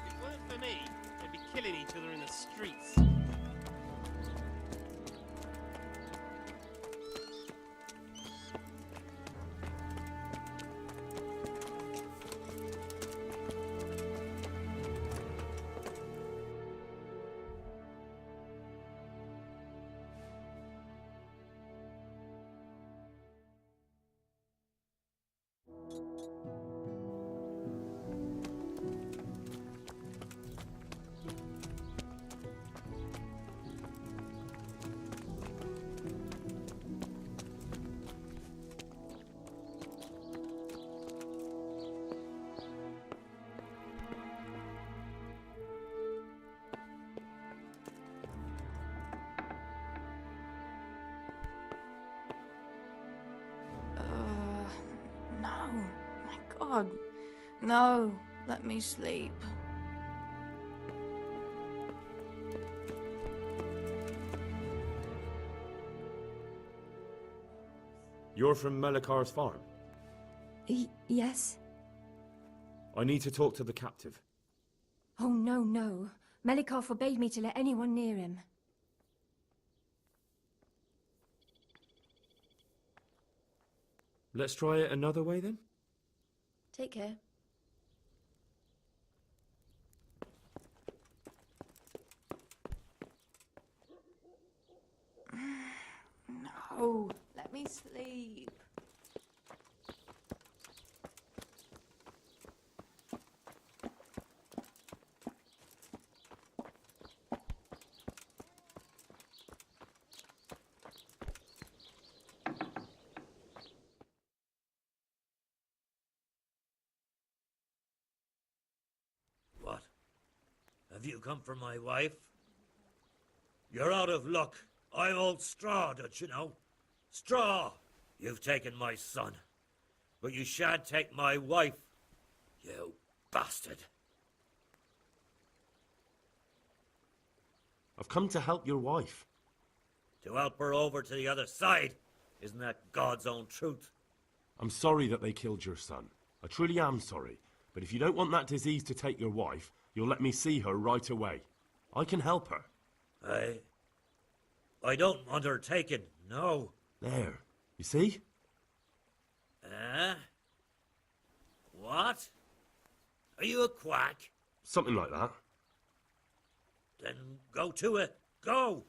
[SPEAKER 17] it weren't for me, they'd be killing each other in the streets.
[SPEAKER 18] No. My God. No. Let me sleep.
[SPEAKER 7] You're from Melikar's farm?
[SPEAKER 6] Yes?
[SPEAKER 7] I need to talk to the captive.
[SPEAKER 6] Oh, no, no. Melikar forbade me to let anyone near him.
[SPEAKER 7] Let's try it another way then?
[SPEAKER 6] Take care.
[SPEAKER 18] No, let me sleep.
[SPEAKER 19] What? Have you come for my wife? You're out of luck. I hold straw, don't you know? Straw! You've taken my son. But you shan't take my wife, you bastard.
[SPEAKER 2] I've come to help your wife.
[SPEAKER 19] To help her over to the other side. Isn't that God's own truth?
[SPEAKER 2] I'm sorry that they killed your son. I truly am sorry. But if you don't want that disease to take your wife, you'll let me see her right away. I can help her.
[SPEAKER 19] I don't want her taken, no.
[SPEAKER 2] There. You see?
[SPEAKER 19] What? Are you a quack?
[SPEAKER 2] Something like that.
[SPEAKER 19] Then go to it. Go!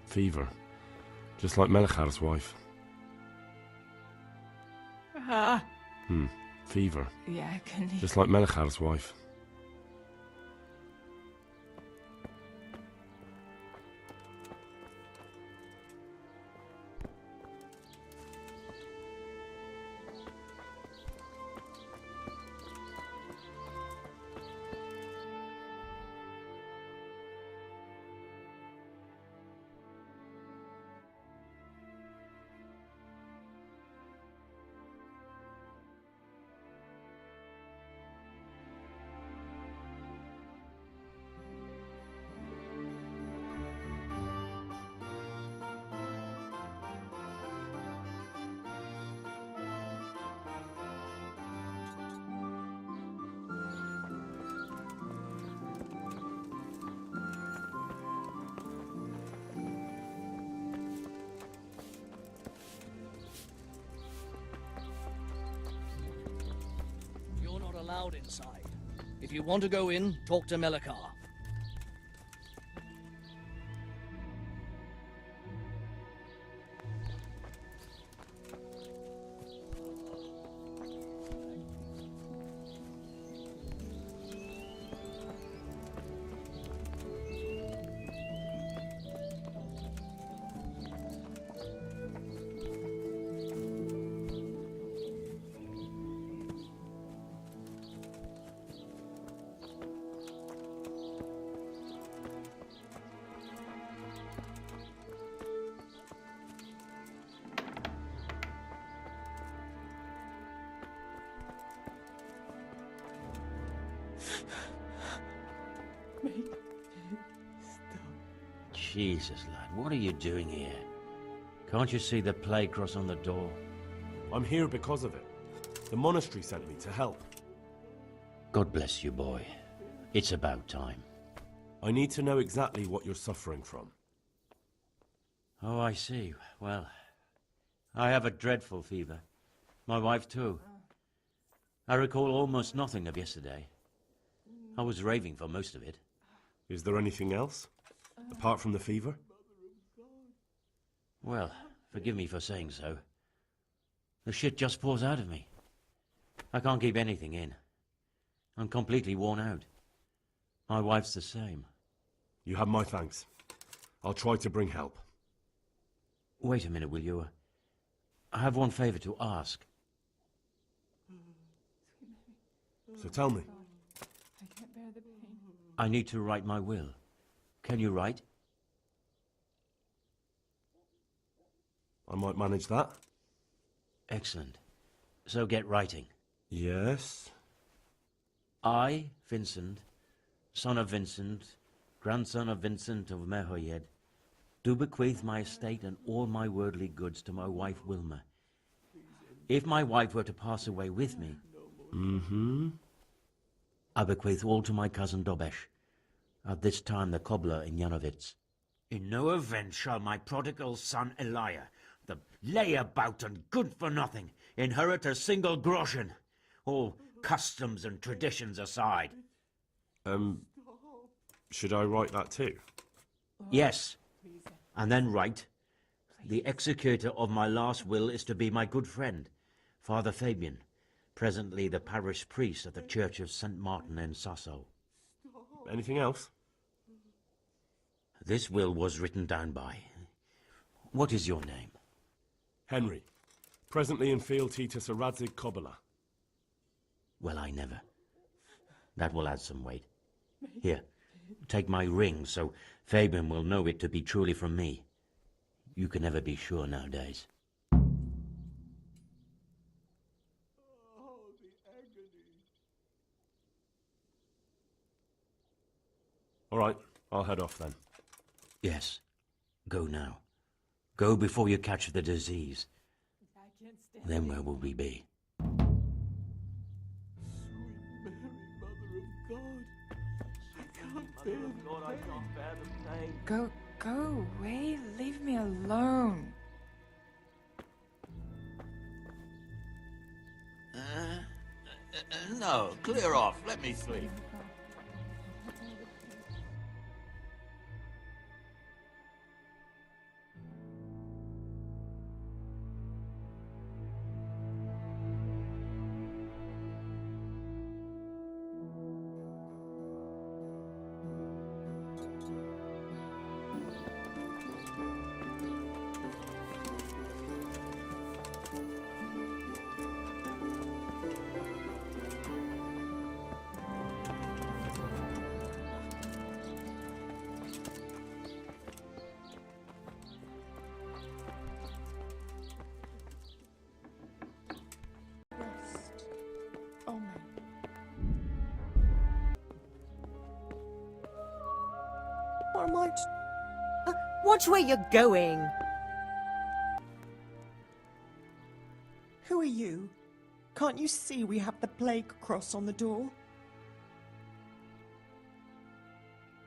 [SPEAKER 2] Fever. Just like Melikar's wife. Fever.
[SPEAKER 18] Yeah, can you...
[SPEAKER 2] Just like Melikar's wife.
[SPEAKER 20] You're not allowed inside. If you want to go in, talk to Melikar.
[SPEAKER 13] Jesus, lad, what are you doing here? Can't you see the plague cross on the door?
[SPEAKER 2] I'm here because of it. The monastery sent me to help.
[SPEAKER 13] God bless you, boy. It's about time.
[SPEAKER 2] I need to know exactly what you're suffering from.
[SPEAKER 13] Oh, I see. Well, I have a dreadful fever. My wife, too. I recall almost nothing of yesterday. I was raving for most of it.
[SPEAKER 2] Is there anything else? Apart from the fever?
[SPEAKER 13] Well, forgive me for saying so. The shit just pours out of me. I can't keep anything in. I'm completely worn out. My wife's the same.
[SPEAKER 2] You have my thanks. I'll try to bring help.
[SPEAKER 13] Wait a minute, will you? I have one favor to ask.
[SPEAKER 2] So tell me.
[SPEAKER 18] I can't bear the pain.
[SPEAKER 13] I need to write my will. Can you write?
[SPEAKER 2] I might manage that.
[SPEAKER 13] Excellent. So get writing.
[SPEAKER 2] Yes?
[SPEAKER 13] I, Vincent, son of Vincent, grandson of Vincent of Merhoyed, do bequeath my estate and all my worldly goods to my wife Wilma. If my wife were to pass away with me, I bequeath all to my cousin Dobesh, at this time the cobbler in Janovitz. In no event shall my prodigal son Elia, the layabout and good-for-nothing, inherit a single groschen, all customs and traditions aside.
[SPEAKER 2] Should I write that too?
[SPEAKER 13] Yes, and then write, the executor of my last will is to be my good friend, Father Fabian, presently the parish priest of the Church of St. Martin in Sasso.
[SPEAKER 2] Anything else?
[SPEAKER 13] This will was written down by... What is your name?
[SPEAKER 2] Henry. Presently in fealty to Sir Radzig Kobyla.
[SPEAKER 13] Well, I never. That will add some weight. Here, take my ring, so Fabian will know it to be truly from me. You can never be sure nowadays.
[SPEAKER 2] All right, I'll head off then.
[SPEAKER 13] Yes, go now. Go before you catch the disease. Then where will we be?
[SPEAKER 18] Go away. Leave me alone.
[SPEAKER 12] No, clear off. Let me sleep.
[SPEAKER 16] What am I watch where you're going! Who are you? Can't you see we have the plague cross on the door?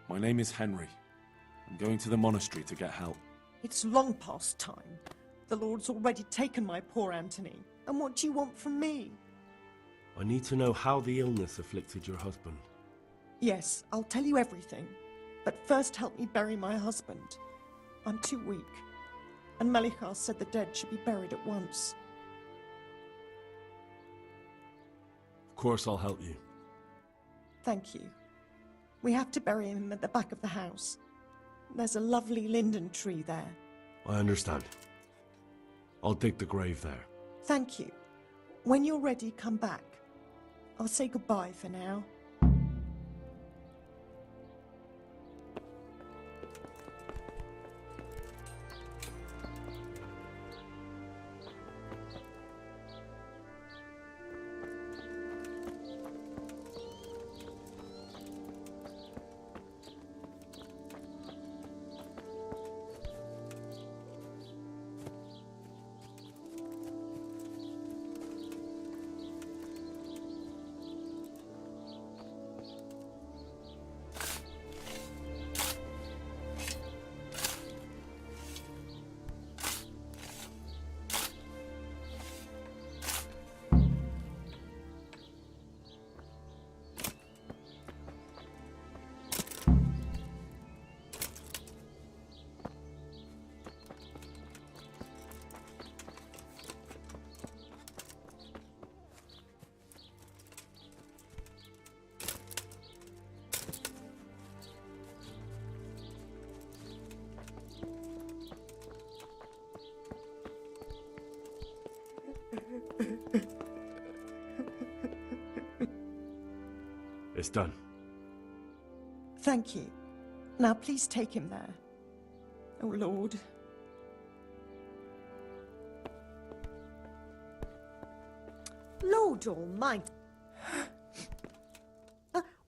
[SPEAKER 2] My name is Henry. I'm going to the monastery to get help.
[SPEAKER 16] It's long past time. The Lord's already taken my poor Anthony. And what do you want from me?
[SPEAKER 2] I need to know how the illness afflicted your husband.
[SPEAKER 16] Yes, I'll tell you everything. But first help me bury my husband. I'm too weak. And Melichar said the dead should be buried at once.
[SPEAKER 2] Of course I'll help you.
[SPEAKER 16] Thank you. We have to bury him at the back of the house. There's a lovely linden tree there.
[SPEAKER 2] I understand. I'll dig the grave there.
[SPEAKER 16] Thank you. When you're ready, come back. I'll say goodbye for now.
[SPEAKER 2] It's done.
[SPEAKER 16] Thank you. Now please take him there. Oh, Lord.
[SPEAKER 21] Lord almighty.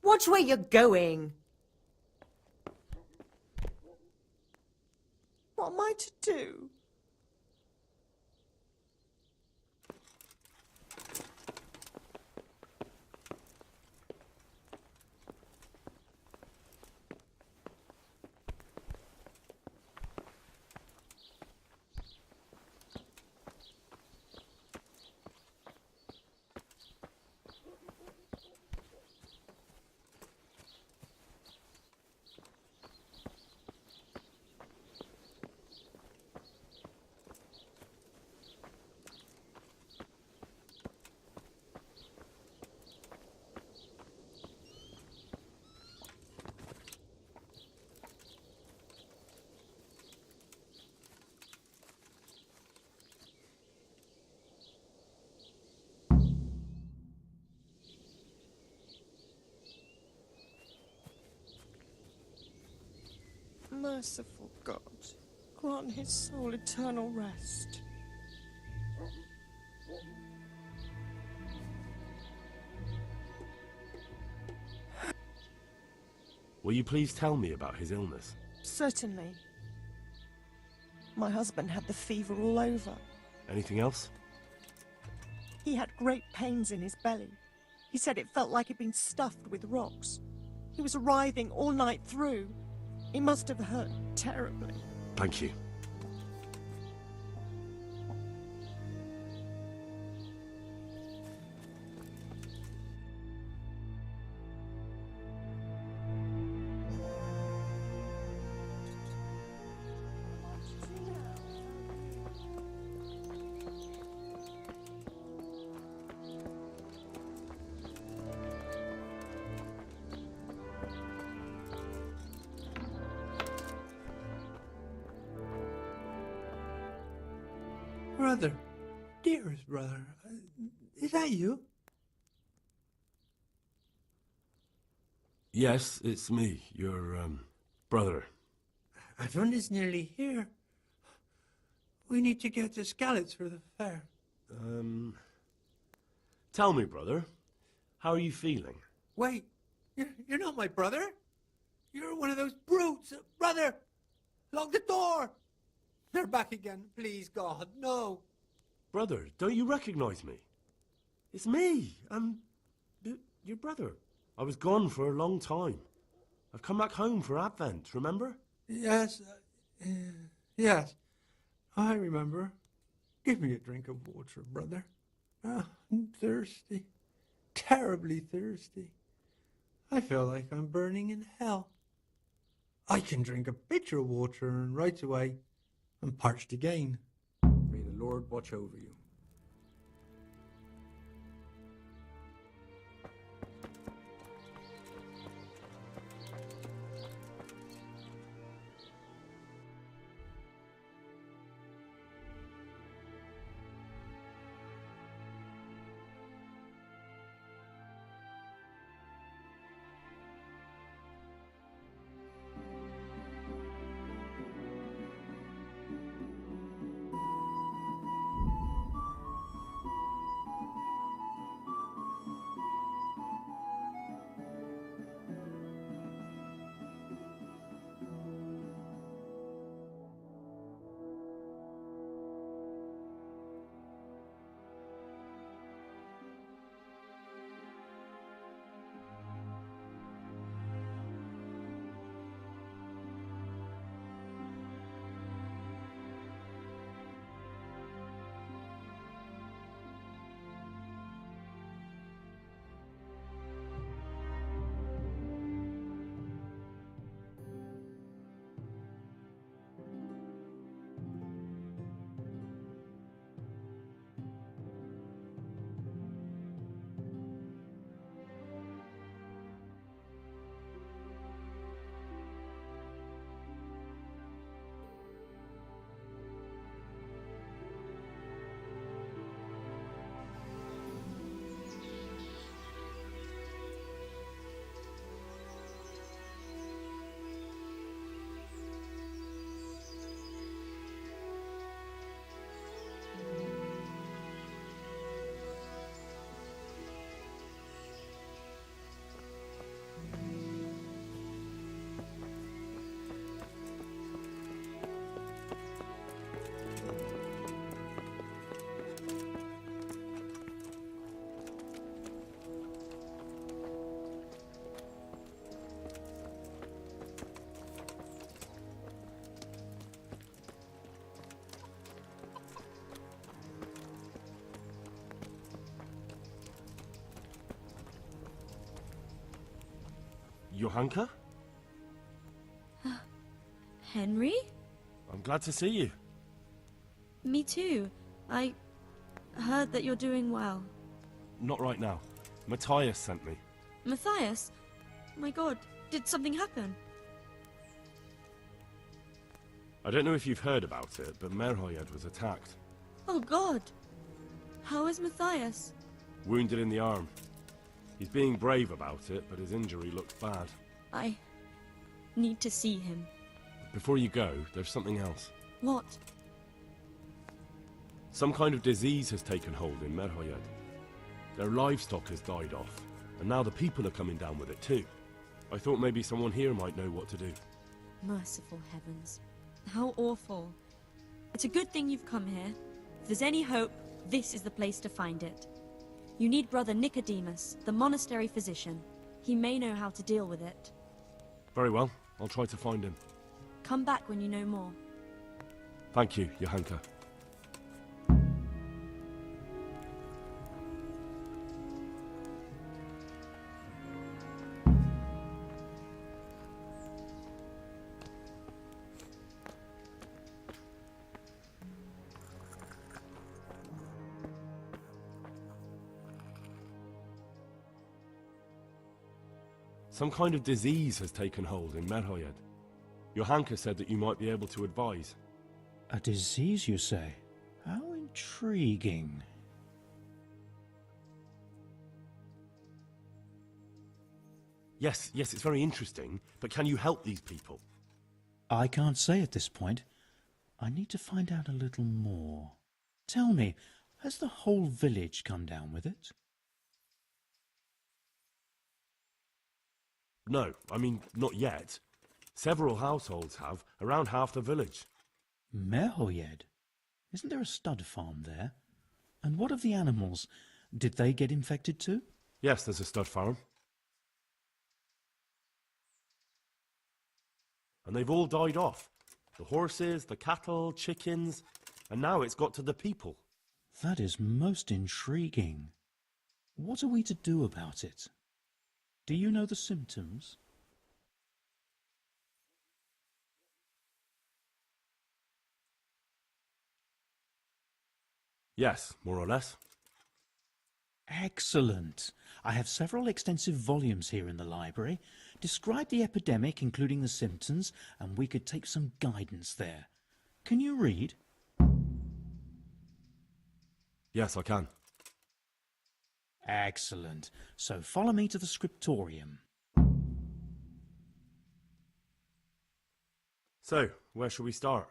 [SPEAKER 21] Watch where you're going.
[SPEAKER 16] What am I to do? Merciful God, grant his soul eternal rest.
[SPEAKER 2] Will you please tell me about his illness?
[SPEAKER 16] Certainly. My husband had the fever all over.
[SPEAKER 2] Anything else?
[SPEAKER 16] He had great pains in his belly. He said it felt like he'd been stuffed with rocks. He was writhing all night through. He must have hurt terribly.
[SPEAKER 2] Thank you.
[SPEAKER 22] Brother, dearest brother, is that you?
[SPEAKER 2] Yes, it's me, your, brother.
[SPEAKER 22] Everyone is nearly here. We need to get to Skalitz for the fair.
[SPEAKER 2] Tell me, brother, how are you feeling?
[SPEAKER 22] Wait, you're not my brother? You're one of those brutes. Brother, lock the door. They're back again. Please, God, no.
[SPEAKER 2] Brother, don't you recognize me? It's me. I'm your brother. I was gone for a long time. I've come back home for Advent, remember?
[SPEAKER 22] Yes, yes, I remember. Give me a drink of water, brother. Ah, I'm thirsty. Terribly thirsty. I feel like I'm burning in hell. I can drink a pitcher of water and right away I'm parched again.
[SPEAKER 23] May the Lord watch over you.
[SPEAKER 2] Johanka?
[SPEAKER 3] Henry?
[SPEAKER 2] I'm glad to see you.
[SPEAKER 3] Me too. I heard that you're doing well.
[SPEAKER 2] Not right now. Matthias sent me.
[SPEAKER 3] Matthias? My god, did something happen?
[SPEAKER 2] I don't know if you've heard about it, but Merhoyed was attacked.
[SPEAKER 3] Oh god. How is Matthias?
[SPEAKER 2] Wounded in the arm. He's being brave about it, but his injury looks bad.
[SPEAKER 3] I need to see him.
[SPEAKER 2] Before you go, there's something else.
[SPEAKER 3] What?
[SPEAKER 2] Some kind of disease has taken hold in Merhoyed. Their livestock has died off, and now the people are coming down with it too. I thought maybe someone here might know what to do.
[SPEAKER 3] Merciful heavens. How awful. It's a good thing you've come here. If there's any hope, this is the place to find it. You need Brother Nicodemus, the monastery physician. He may know how to deal with it.
[SPEAKER 2] Very well, I'll try to find him.
[SPEAKER 3] Come back when you know more.
[SPEAKER 2] Thank you, Johanka. Some kind of disease has taken hold in Merhoyed. Johanka said that you might be able to advise.
[SPEAKER 4] A disease, you say? How intriguing.
[SPEAKER 2] Yes, it's very interesting, but can you help these people?
[SPEAKER 4] I can't say at this point. I need to find out a little more. Tell me, has the whole village come down with it?
[SPEAKER 2] No, I mean, not yet. Several households have, around half the village.
[SPEAKER 4] Merhoyed? Isn't there a stud farm there? And what of the animals? Did they get infected too?
[SPEAKER 2] Yes, there's a stud farm. And they've all died off. The horses, the cattle, chickens, and now it's got to the people.
[SPEAKER 4] That is most intriguing. What are we to do about it? Do you know the symptoms?
[SPEAKER 2] Yes, more or less.
[SPEAKER 4] Excellent. I have several extensive volumes here in the library. Describe the epidemic, including the symptoms, and we could take some guidance there. Can you read?
[SPEAKER 2] Yes, I can.
[SPEAKER 4] Excellent. So follow me to the scriptorium.
[SPEAKER 2] So, where shall we start?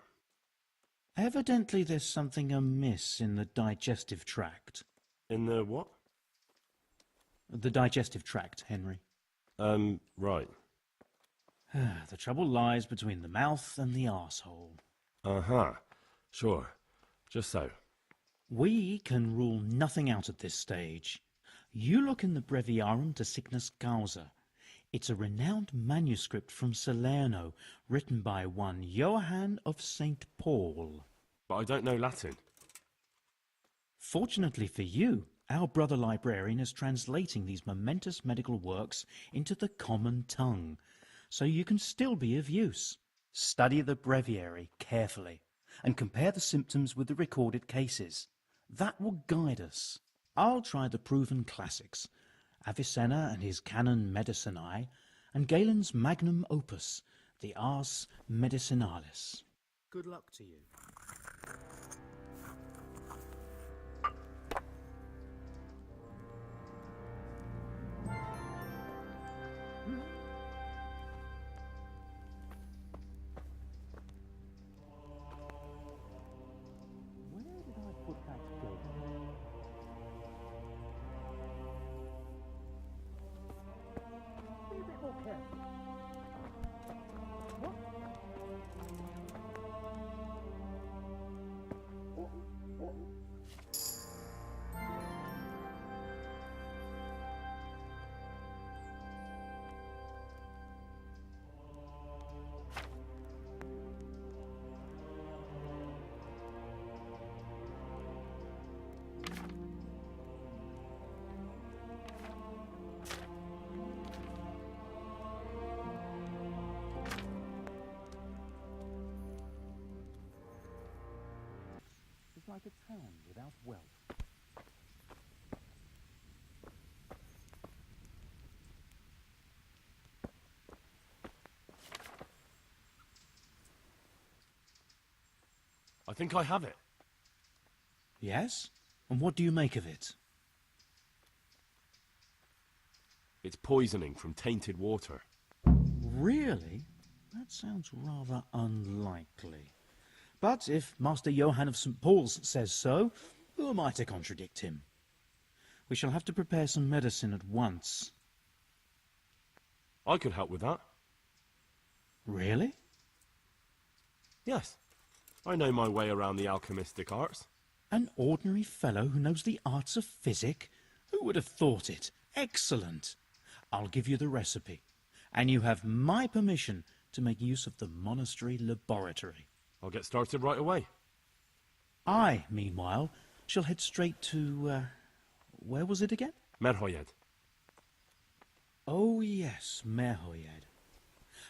[SPEAKER 4] Evidently there's something amiss in the digestive tract.
[SPEAKER 2] In the what?
[SPEAKER 4] The digestive tract, Henry.
[SPEAKER 2] Right.
[SPEAKER 4] The trouble lies between the mouth and the arsehole.
[SPEAKER 2] Uh-huh. Sure. Just so.
[SPEAKER 4] We can rule nothing out at this stage. You look in the Breviarium de Sickness Causa. It's a renowned manuscript from Salerno, written by one Johann of St. Paul.
[SPEAKER 2] But I don't know Latin.
[SPEAKER 4] Fortunately for you, our brother librarian is translating these momentous medical works into the common tongue, so you can still be of use. Study the breviary carefully, and compare the symptoms with the recorded cases. That will guide us. I'll try the proven classics, Avicenna and his Canon Medicinae, and Galen's magnum opus, the Ars Medicinalis.
[SPEAKER 15] Good luck to you.
[SPEAKER 4] Where did I put that gate? Be a bit more careful. What? like a town without wealth.
[SPEAKER 2] I think I have it.
[SPEAKER 4] Yes? And what do you make of it?
[SPEAKER 2] It's poisoning from tainted water.
[SPEAKER 4] Really? That sounds rather unlikely. But if Master Johann of St. Paul's says so, who am I to contradict him? We shall have to prepare some medicine at once.
[SPEAKER 2] I could help with that.
[SPEAKER 4] Really?
[SPEAKER 2] Yes. I know my way around the alchemistic arts.
[SPEAKER 4] An ordinary fellow who knows the arts of physic? Who would have thought it? Excellent. I'll give you the recipe, and you have my permission to make use of the monastery laboratory.
[SPEAKER 2] I'll get started right away.
[SPEAKER 4] I, meanwhile, shall head straight to, where was it again?
[SPEAKER 2] Merhoyed.
[SPEAKER 4] Oh yes, Merhoyed.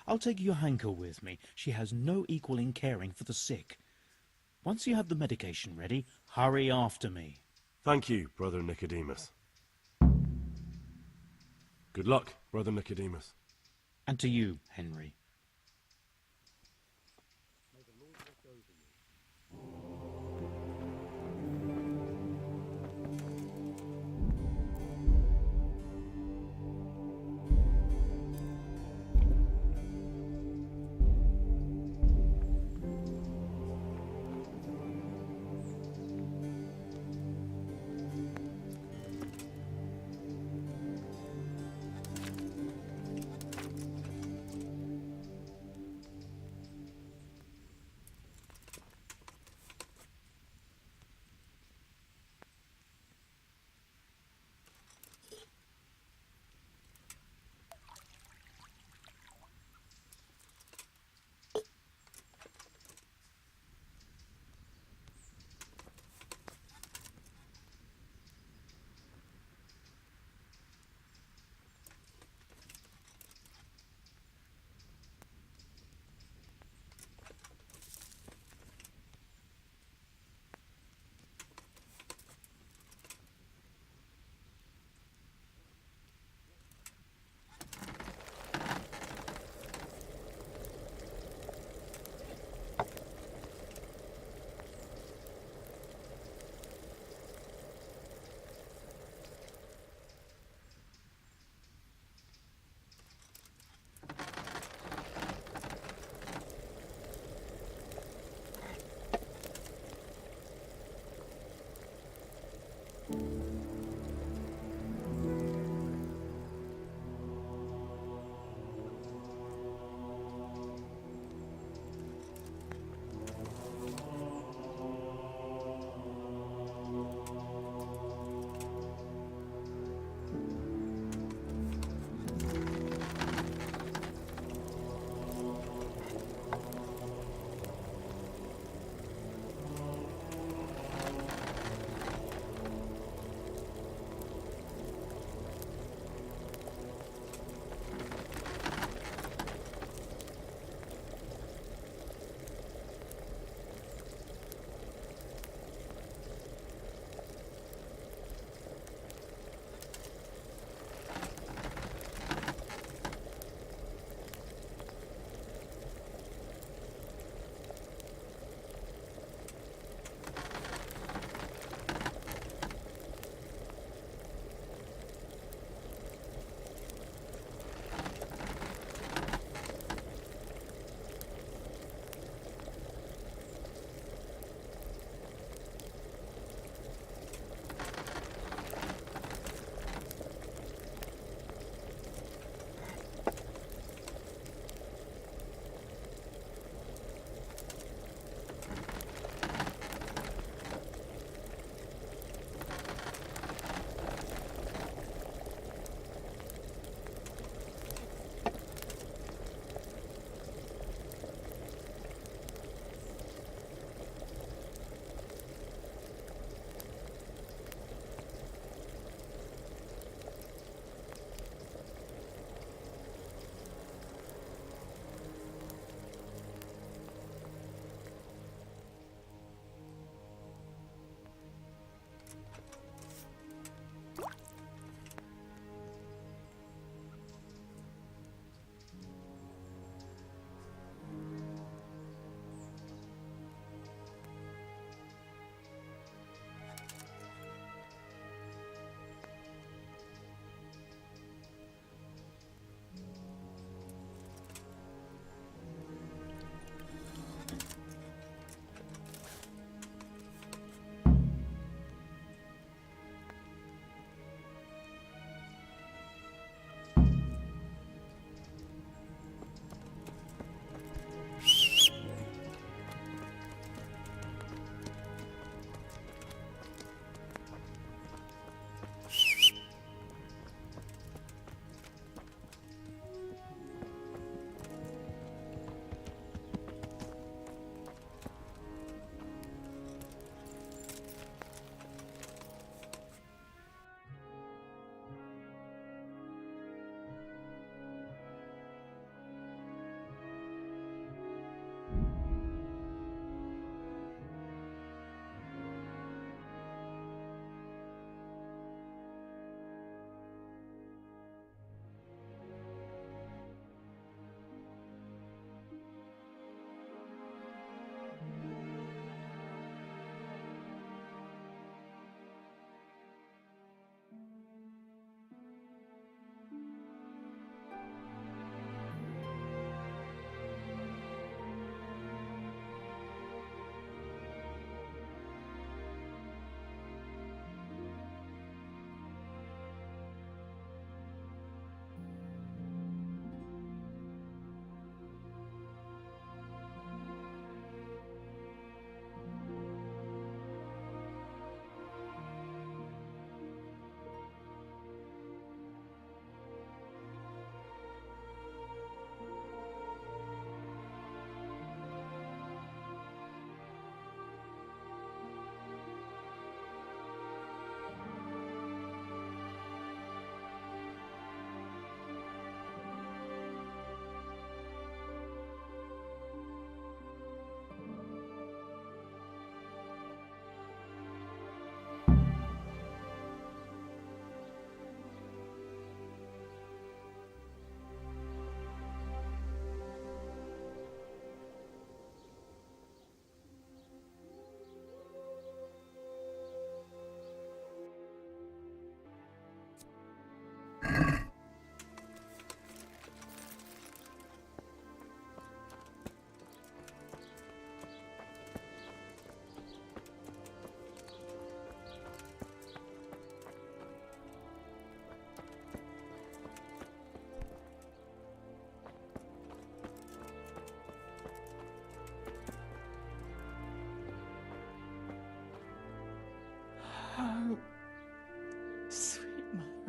[SPEAKER 4] I'll take Johanka with me. She has no equal in caring for the sick. Once you have the medication ready, hurry after me.
[SPEAKER 2] Thank you, Brother Nicodemus. Good luck, Brother Nicodemus.
[SPEAKER 4] And to you, Henry.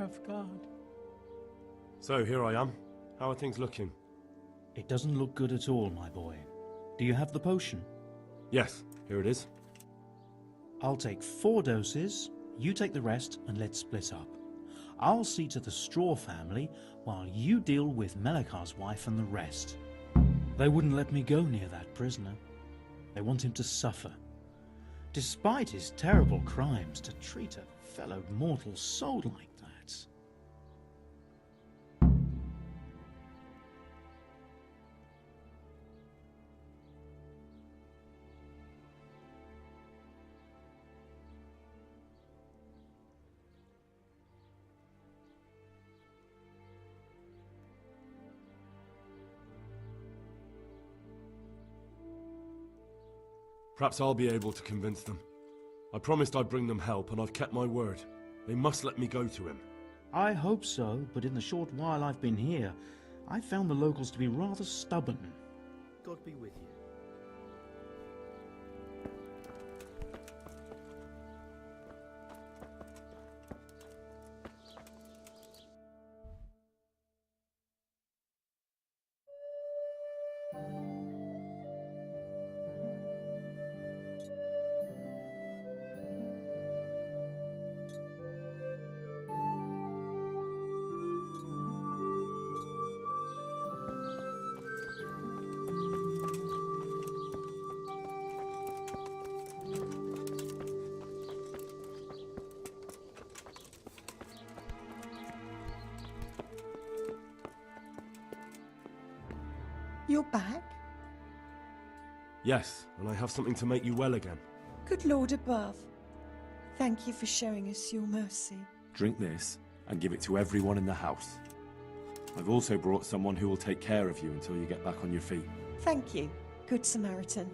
[SPEAKER 22] of God.
[SPEAKER 2] So, here I am. How are things looking?
[SPEAKER 4] It doesn't look good at all, my boy. Do you have the potion?
[SPEAKER 2] Yes, here it is.
[SPEAKER 4] I'll take 4 doses, you take the rest, and let's split up. I'll see to the Straw family, while you deal with Melikar's wife and the rest. They wouldn't let me go near that prisoner. They want him to suffer. Despite his terrible crimes, to treat a fellow mortal soul like that.
[SPEAKER 2] Perhaps I'll be able to convince them. I promised I'd bring them help, and I've kept my word. They must let me go to him.
[SPEAKER 4] I hope so, but in the short while I've been here, I've found the locals to be rather stubborn.
[SPEAKER 20] God be with you.
[SPEAKER 16] You're back?
[SPEAKER 2] Yes, and I have something to make you well again.
[SPEAKER 16] Good Lord above. Thank you for showing us your mercy.
[SPEAKER 7] Drink this and give it to everyone in the house. I've also brought someone who will take care of you until you get back on your feet.
[SPEAKER 16] Thank you, Good Samaritan.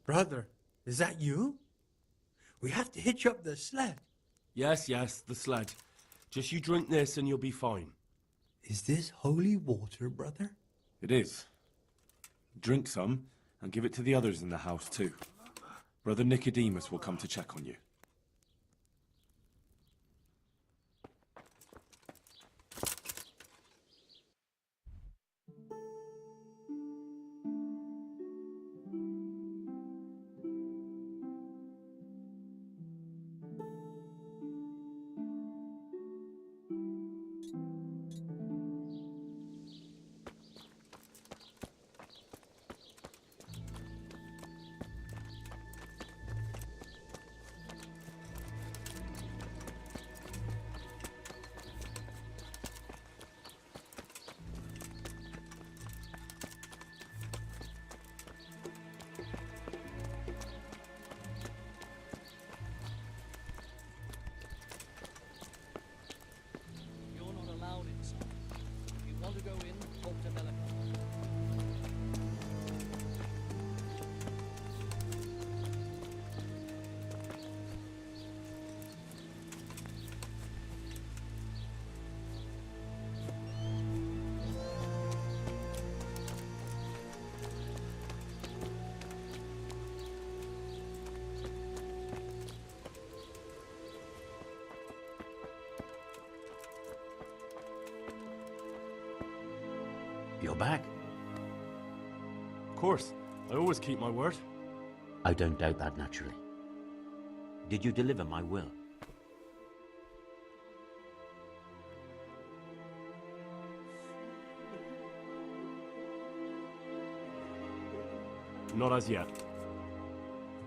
[SPEAKER 22] Brother, is that you? We have to hitch up the sled.
[SPEAKER 2] Yes, the sled. Just you drink this and you'll be fine.
[SPEAKER 22] Is this holy water, brother?
[SPEAKER 7] It is. Drink some and give it to the others in the house too. Brother Nicodemus will come to check on you.
[SPEAKER 20] You're not allowed inside. If you want to go in, talk to Melikar.
[SPEAKER 13] You're back?
[SPEAKER 2] Of course. I always keep my word.
[SPEAKER 13] I don't doubt that, naturally. Did you deliver my will?
[SPEAKER 2] Not as yet.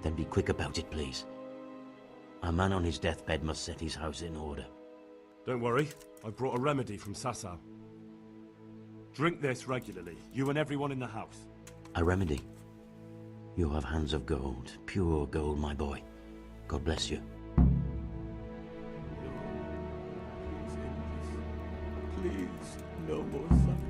[SPEAKER 13] Then be quick about it, please. A man on his deathbed must set his house in order.
[SPEAKER 2] Don't worry. I brought a remedy from Sasau. Drink this regularly, you and everyone in the house.
[SPEAKER 13] A remedy? You have hands of gold, pure gold, my boy. God bless you.
[SPEAKER 7] Please, no more suffering.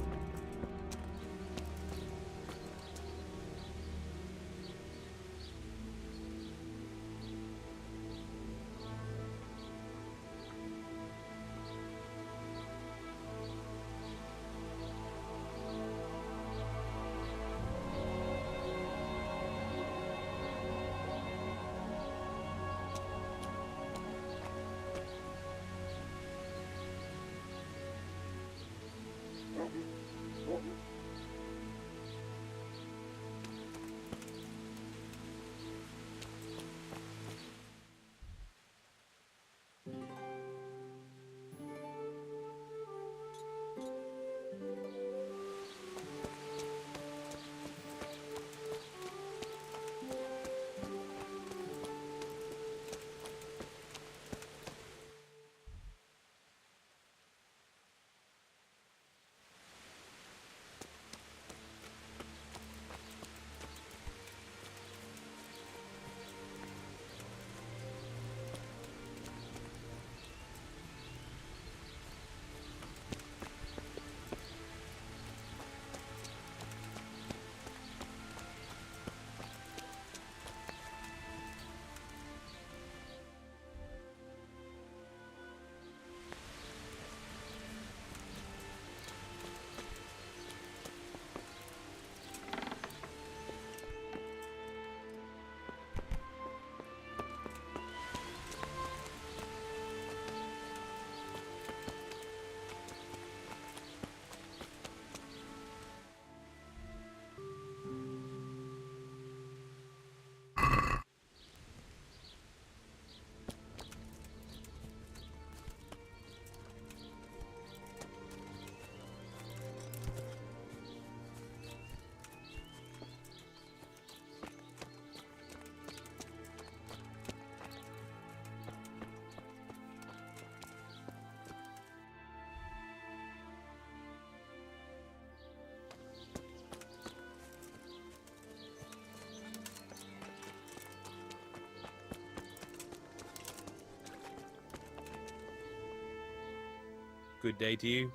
[SPEAKER 17] Good day to you.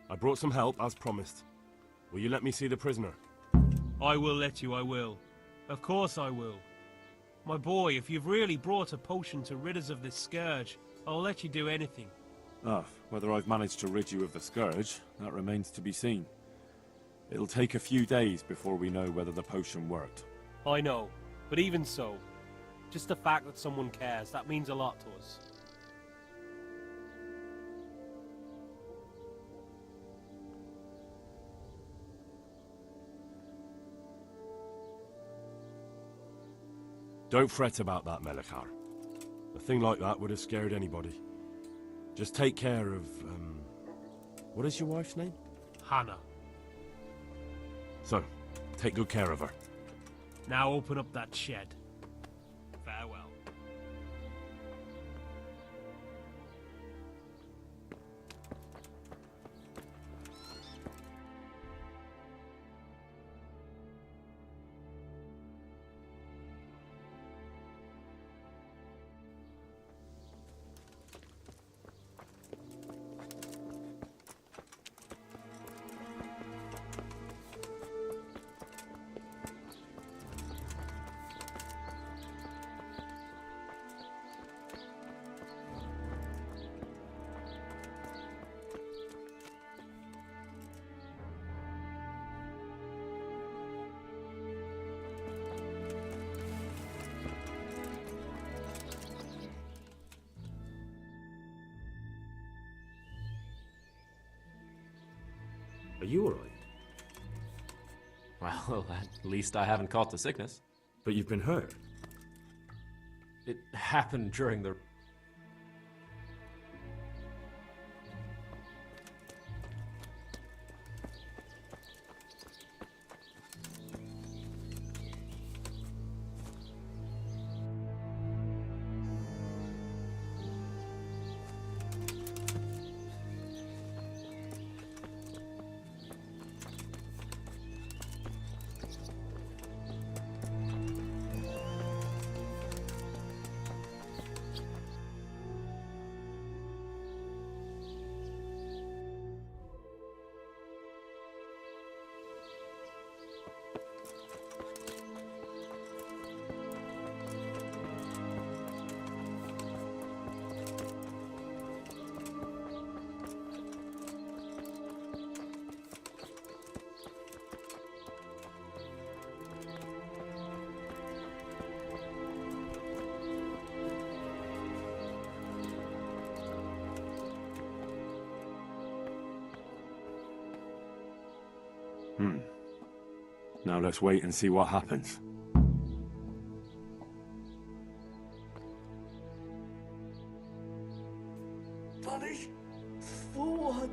[SPEAKER 2] I brought some help, as promised. Will you let me see the prisoner?
[SPEAKER 17] I will let you, I will. Of course I will. My boy, if you've really brought a potion to rid us of this scourge, I'll let you do anything.
[SPEAKER 7] Ah, whether I've managed to rid you of the scourge, that remains to be seen. It'll take a few days before we know whether the potion worked.
[SPEAKER 17] I know, but even so, just the fact that someone cares, that means a lot to us.
[SPEAKER 2] Don't fret about that, Melekar. A thing like that would have scared anybody. Just take care of, what is your wife's name?
[SPEAKER 17] Hannah.
[SPEAKER 2] So, take good care of her.
[SPEAKER 17] Now open up that shed. Farewell.
[SPEAKER 2] Are you alright?
[SPEAKER 14] Well, at least I haven't caught the sickness.
[SPEAKER 2] But you've been hurt.
[SPEAKER 14] It happened during the...
[SPEAKER 7] Now let's wait and see what happens.
[SPEAKER 19] Punish? For what?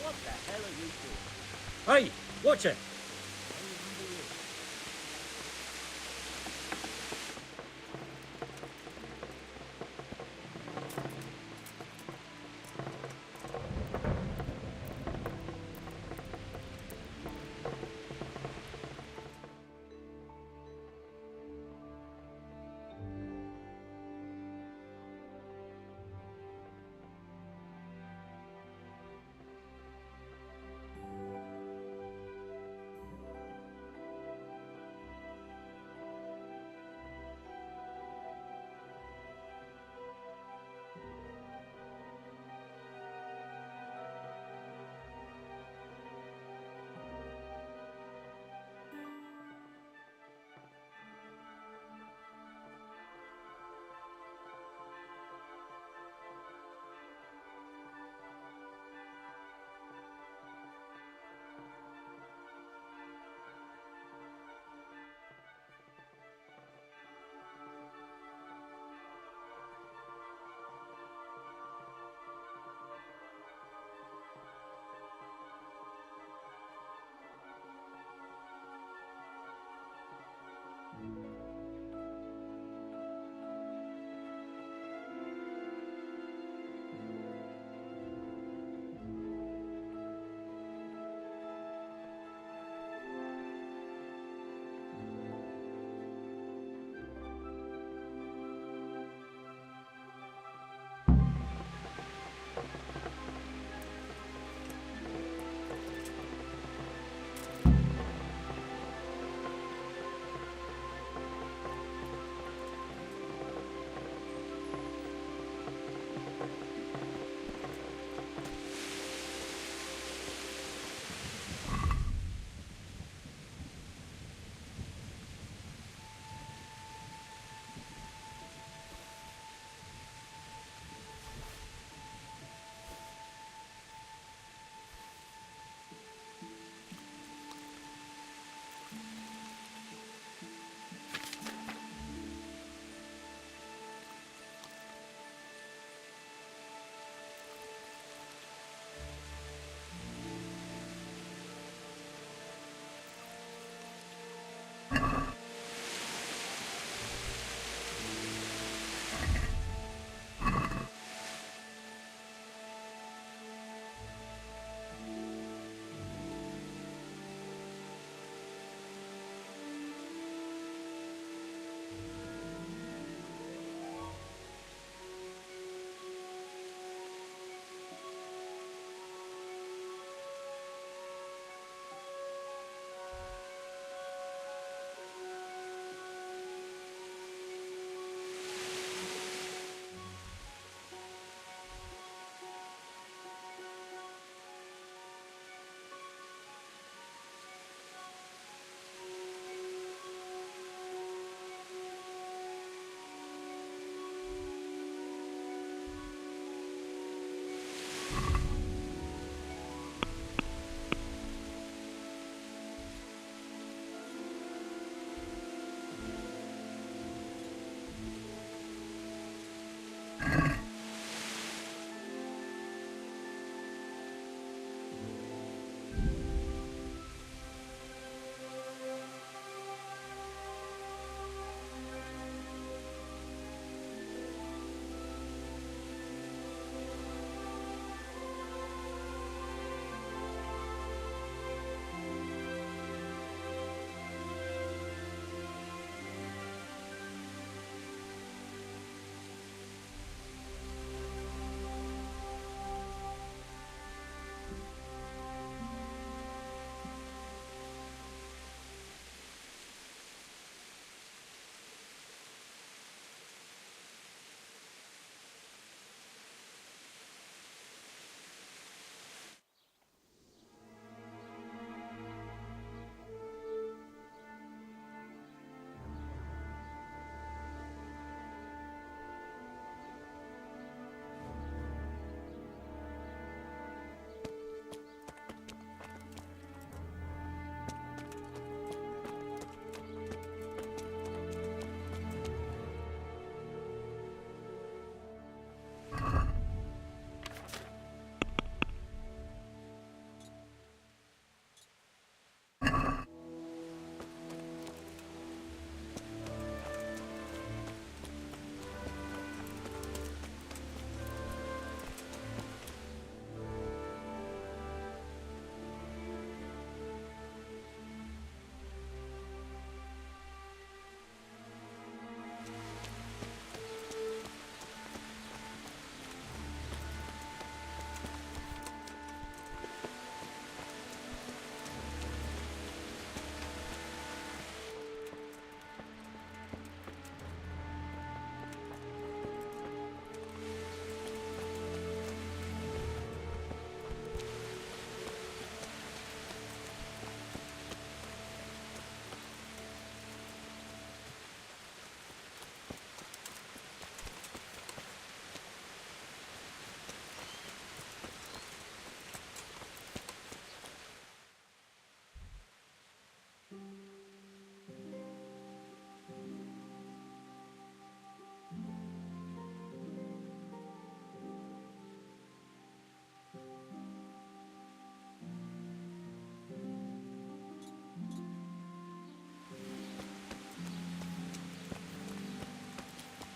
[SPEAKER 19] What the hell are you doing?
[SPEAKER 1] Hey, watch it!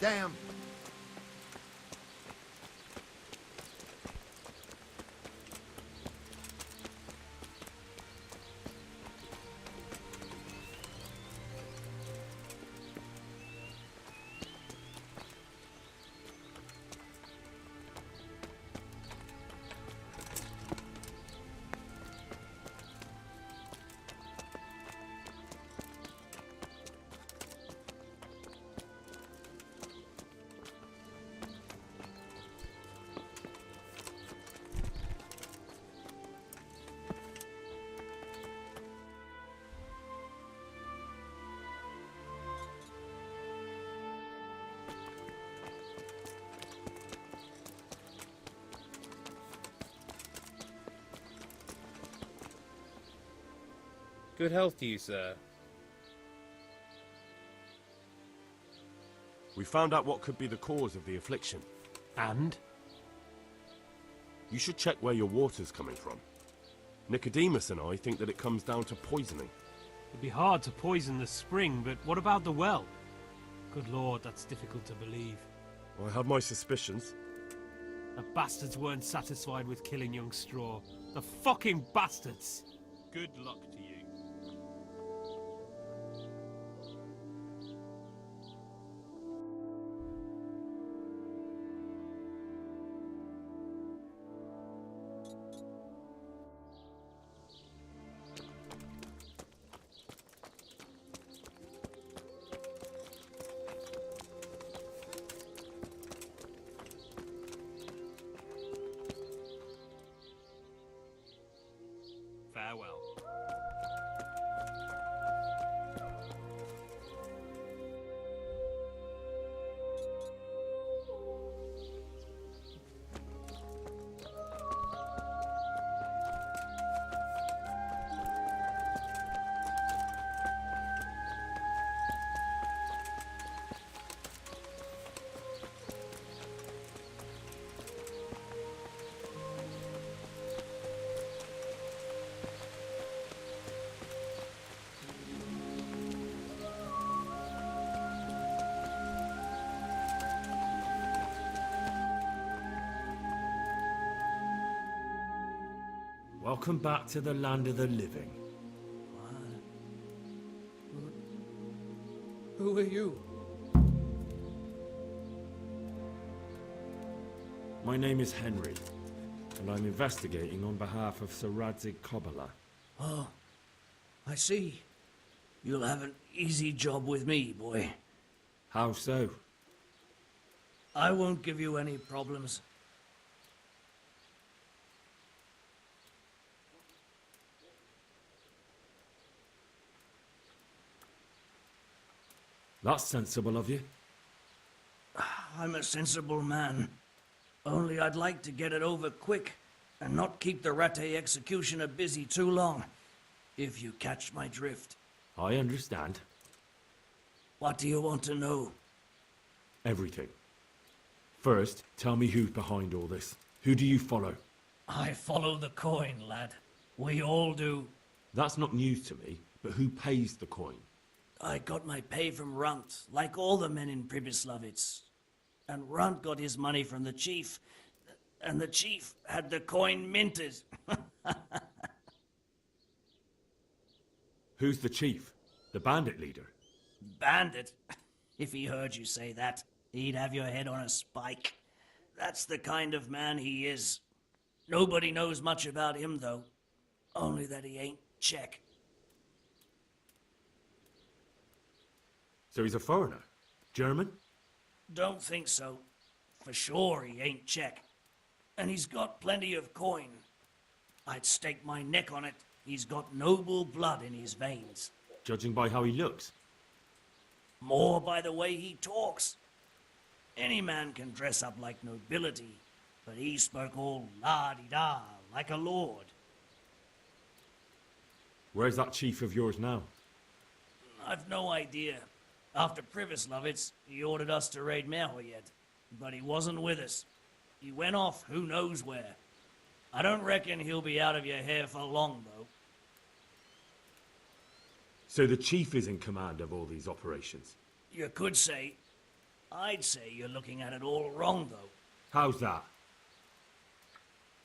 [SPEAKER 8] Damn.
[SPEAKER 17] Good health to you, sir.
[SPEAKER 2] We found out what could be the cause of the affliction.
[SPEAKER 17] And?
[SPEAKER 2] You should check where your water's coming from. Nicodemus and I think that it comes down to poisoning.
[SPEAKER 17] It'd be hard to poison the spring, but what about the well? Good lord, that's difficult to believe.
[SPEAKER 2] I have my suspicions.
[SPEAKER 17] The bastards weren't satisfied with killing young Straw. The fucking bastards! Good luck to you. Farewell.
[SPEAKER 2] Welcome back to the land of the living.
[SPEAKER 22] Who are you?
[SPEAKER 7] My name is Henry, and I'm investigating on behalf of Sir Radzig Kobyla.
[SPEAKER 19] Oh, I see. You'll have an easy job with me, boy.
[SPEAKER 7] How so?
[SPEAKER 19] I won't give you any problems.
[SPEAKER 7] That's sensible of you.
[SPEAKER 19] I'm a sensible man. Only I'd like to get it over quick and not keep the Rattay executioner busy too long, if you catch my drift.
[SPEAKER 7] I understand.
[SPEAKER 19] What do you want to know?
[SPEAKER 7] Everything. First, tell me who's behind all this. Who do you follow?
[SPEAKER 19] I follow the coin, lad. We all do.
[SPEAKER 7] That's not news to me, but who pays the coin?
[SPEAKER 19] I got my pay from Runt, like all the men in Pribyslavitz. And Runt got his money from the chief, and the chief had the coin minted.
[SPEAKER 7] Who's the chief? The bandit leader?
[SPEAKER 19] Bandit? If he heard you say that, he'd have your head on a spike. That's the kind of man he is. Nobody knows much about him, though. Only that he ain't Czech.
[SPEAKER 7] So he's a foreigner? German?
[SPEAKER 19] Don't think so. For sure he ain't Czech. And he's got plenty of coin. I'd stake my neck on it. He's got noble blood in his veins.
[SPEAKER 7] Judging by how he looks?
[SPEAKER 19] More by the way he talks. Any man can dress up like nobility, but he spoke all la-di-da, like a lord.
[SPEAKER 7] Where's that chief of yours now?
[SPEAKER 19] I've no idea. After Pribyslavitz, he ordered us to raid Merhoyed, but he wasn't with us. He went off who knows where. I don't reckon he'll be out of your hair for long, though.
[SPEAKER 7] So the chief is in command of all these operations?
[SPEAKER 19] You could say.
[SPEAKER 20] I'd say you're looking at it all wrong, though.
[SPEAKER 7] How's that?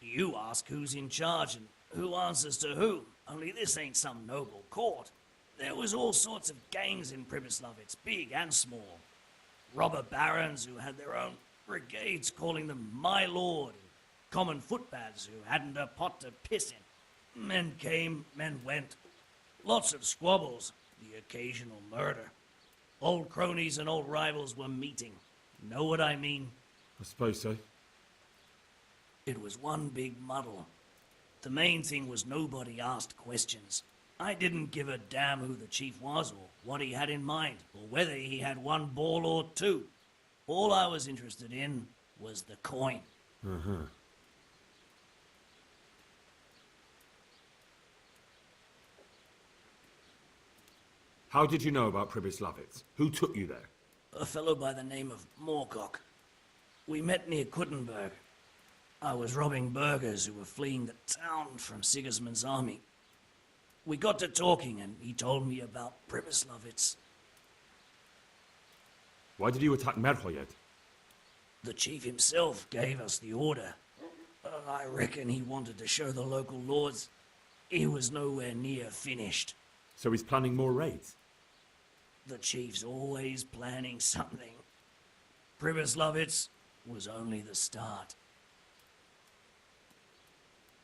[SPEAKER 20] You ask who's in charge and who answers to who, only this ain't some noble court. There was all sorts of gangs in Pribyslavitz, big and small. Robber barons who had their own brigades calling them my lord, and common footpads who hadn't a pot to piss in. Men came, men went. Lots of squabbles, the occasional murder. Old cronies and old rivals were meeting. Know what I mean?
[SPEAKER 7] I suppose so.
[SPEAKER 20] It was one big muddle. The main thing was nobody asked questions. I didn't give a damn who the chief was or what he had in mind, or whether he had one ball or two. All I was interested in was the coin.
[SPEAKER 7] Uh-huh. How did you know about Pribyslavitz? Who took you there?
[SPEAKER 20] A fellow by the name of Moorcock. We met near Kuttenberg. I was robbing burghers who were fleeing the town from Sigismund's army. We got to talking and he told me about Pribyslavitz.
[SPEAKER 7] Why did you attack Merhoyed?
[SPEAKER 20] The chief himself gave us the order. I reckon he wanted to show the local lords he was nowhere near finished.
[SPEAKER 7] So he's planning more raids?
[SPEAKER 20] The chief's always planning something. Pribyslavitz was only the start.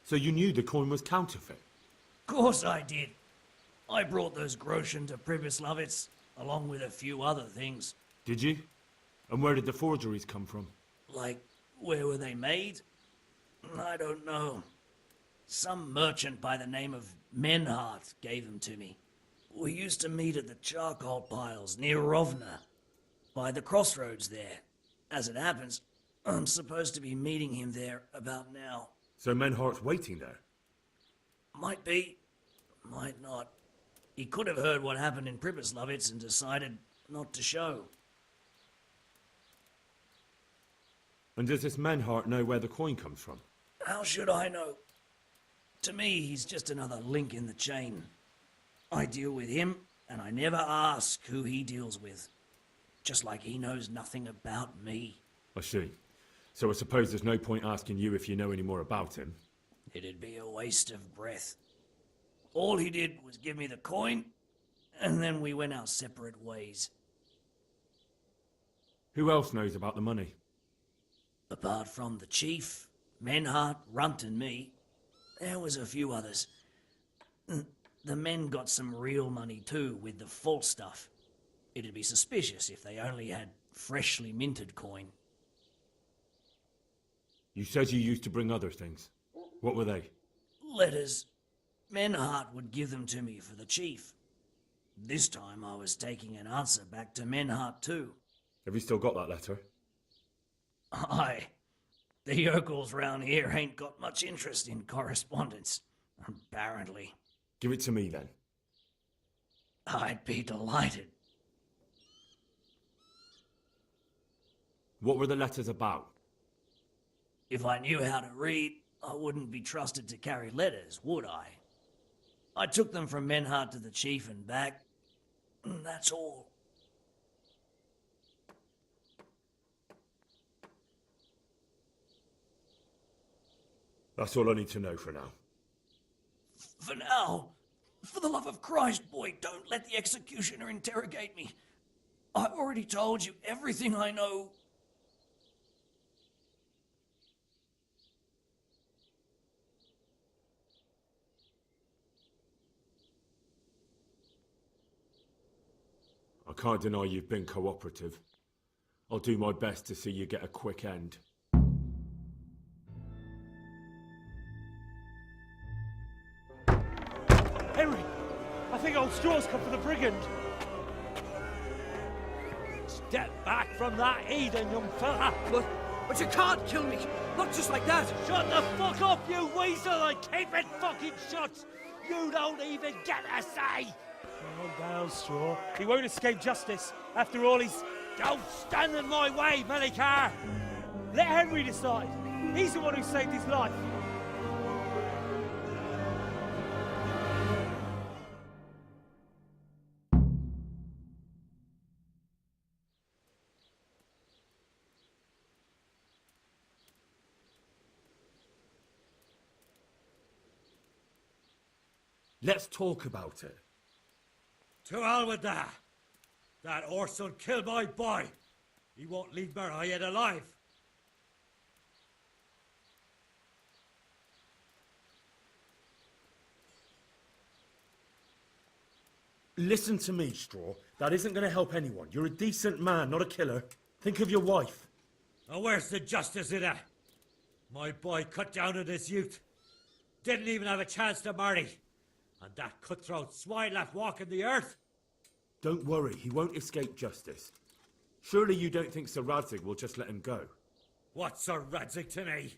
[SPEAKER 7] So you knew the coin was counterfeit?
[SPEAKER 20] Course I did. I brought those groschen to Pribyslavitz, along with a few other things.
[SPEAKER 7] Did you? And where did the forgeries come from?
[SPEAKER 20] Like, where were they made? I don't know. Some merchant by the name of Menhart gave them to me. We used to meet at the charcoal piles near Rovna, by the crossroads there. As it happens, I'm supposed to be meeting him there about now.
[SPEAKER 7] So Menhart's waiting there?
[SPEAKER 20] Might be, might not. He could have heard what happened in Pribyslavitz and decided not to show.
[SPEAKER 7] And does this Menhart know where the coin comes from?
[SPEAKER 20] How should I know? To me, he's just another link in the chain. I deal with him, and I never ask who he deals with. Just like he knows nothing about me.
[SPEAKER 7] I see. So I suppose there's no point asking you if you know any more about him.
[SPEAKER 20] It'd be a waste of breath. All he did was give me the coin, and then we went our separate ways.
[SPEAKER 7] Who else knows about the money?
[SPEAKER 20] Apart from the chief, Menhart, Runt and me, there was a few others. The men got some real money too, with the false stuff. It'd be suspicious if they only had freshly minted coin.
[SPEAKER 7] You said you used to bring other things. What were they?
[SPEAKER 20] Letters. Menhart would give them to me for the chief. This time I was taking an answer back to Menhart too.
[SPEAKER 7] Have you still got that letter?
[SPEAKER 20] Aye. The yokels round here ain't got much interest in correspondence, apparently.
[SPEAKER 7] Give it to me then.
[SPEAKER 20] I'd be delighted.
[SPEAKER 7] What were the letters about?
[SPEAKER 20] If I knew how to read, I wouldn't be trusted to carry letters, would I? I took them from Menhart to the chief and back. That's all.
[SPEAKER 7] That's all I need to know for now.
[SPEAKER 20] For now, for the love of Christ, boy, don't let the executioner interrogate me. I've already told you everything I know.
[SPEAKER 7] I can't deny you've been cooperative. I'll do my best to see you get a quick end.
[SPEAKER 2] Henry! I think old Straw's come for the brigand.
[SPEAKER 1] Step back from that heathen, young fella.
[SPEAKER 20] But you can't kill me. Not just like that.
[SPEAKER 1] Shut the fuck up, you weasel, and keep it fucking shut. You don't even get a say.
[SPEAKER 2] Calm down, Straw. He won't escape justice. After all, he's...
[SPEAKER 1] Don't stand in my way, Melikar.
[SPEAKER 2] Let Henry decide. He's the one who saved his life. Let's talk about it.
[SPEAKER 19] To hell with that. That Orson killed my boy. He won't leave Murray yet alive.
[SPEAKER 2] Listen to me, Straw. That isn't going to help anyone. You're a decent man, not a killer. Think of your wife.
[SPEAKER 19] And where's the justice in that? My boy cut down on his youth. Didn't even have a chance to marry. And that cutthroat swine left walking the earth.
[SPEAKER 2] Don't worry, he won't escape justice. Surely you don't think Sir Radzig will just let him go?
[SPEAKER 19] What's Sir Radzig to me?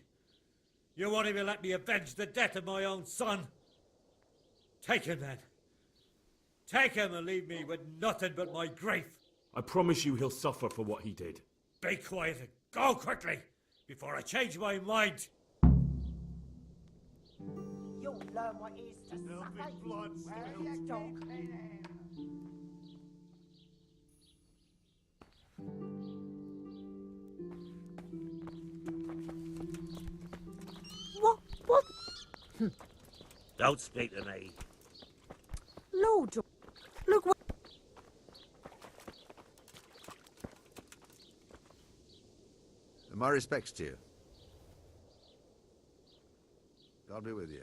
[SPEAKER 19] You won't even let me avenge the death of my own son. Take him then. Take him and leave me with nothing but my grief.
[SPEAKER 2] I promise you he'll suffer for what he did.
[SPEAKER 19] Be quiet and go quickly before I change my mind.
[SPEAKER 1] You'll learn what it is to suffer. Blood dog.
[SPEAKER 21] What?
[SPEAKER 19] Don't speak to me.
[SPEAKER 21] Lord, look what...
[SPEAKER 5] My respects to you. God be with you.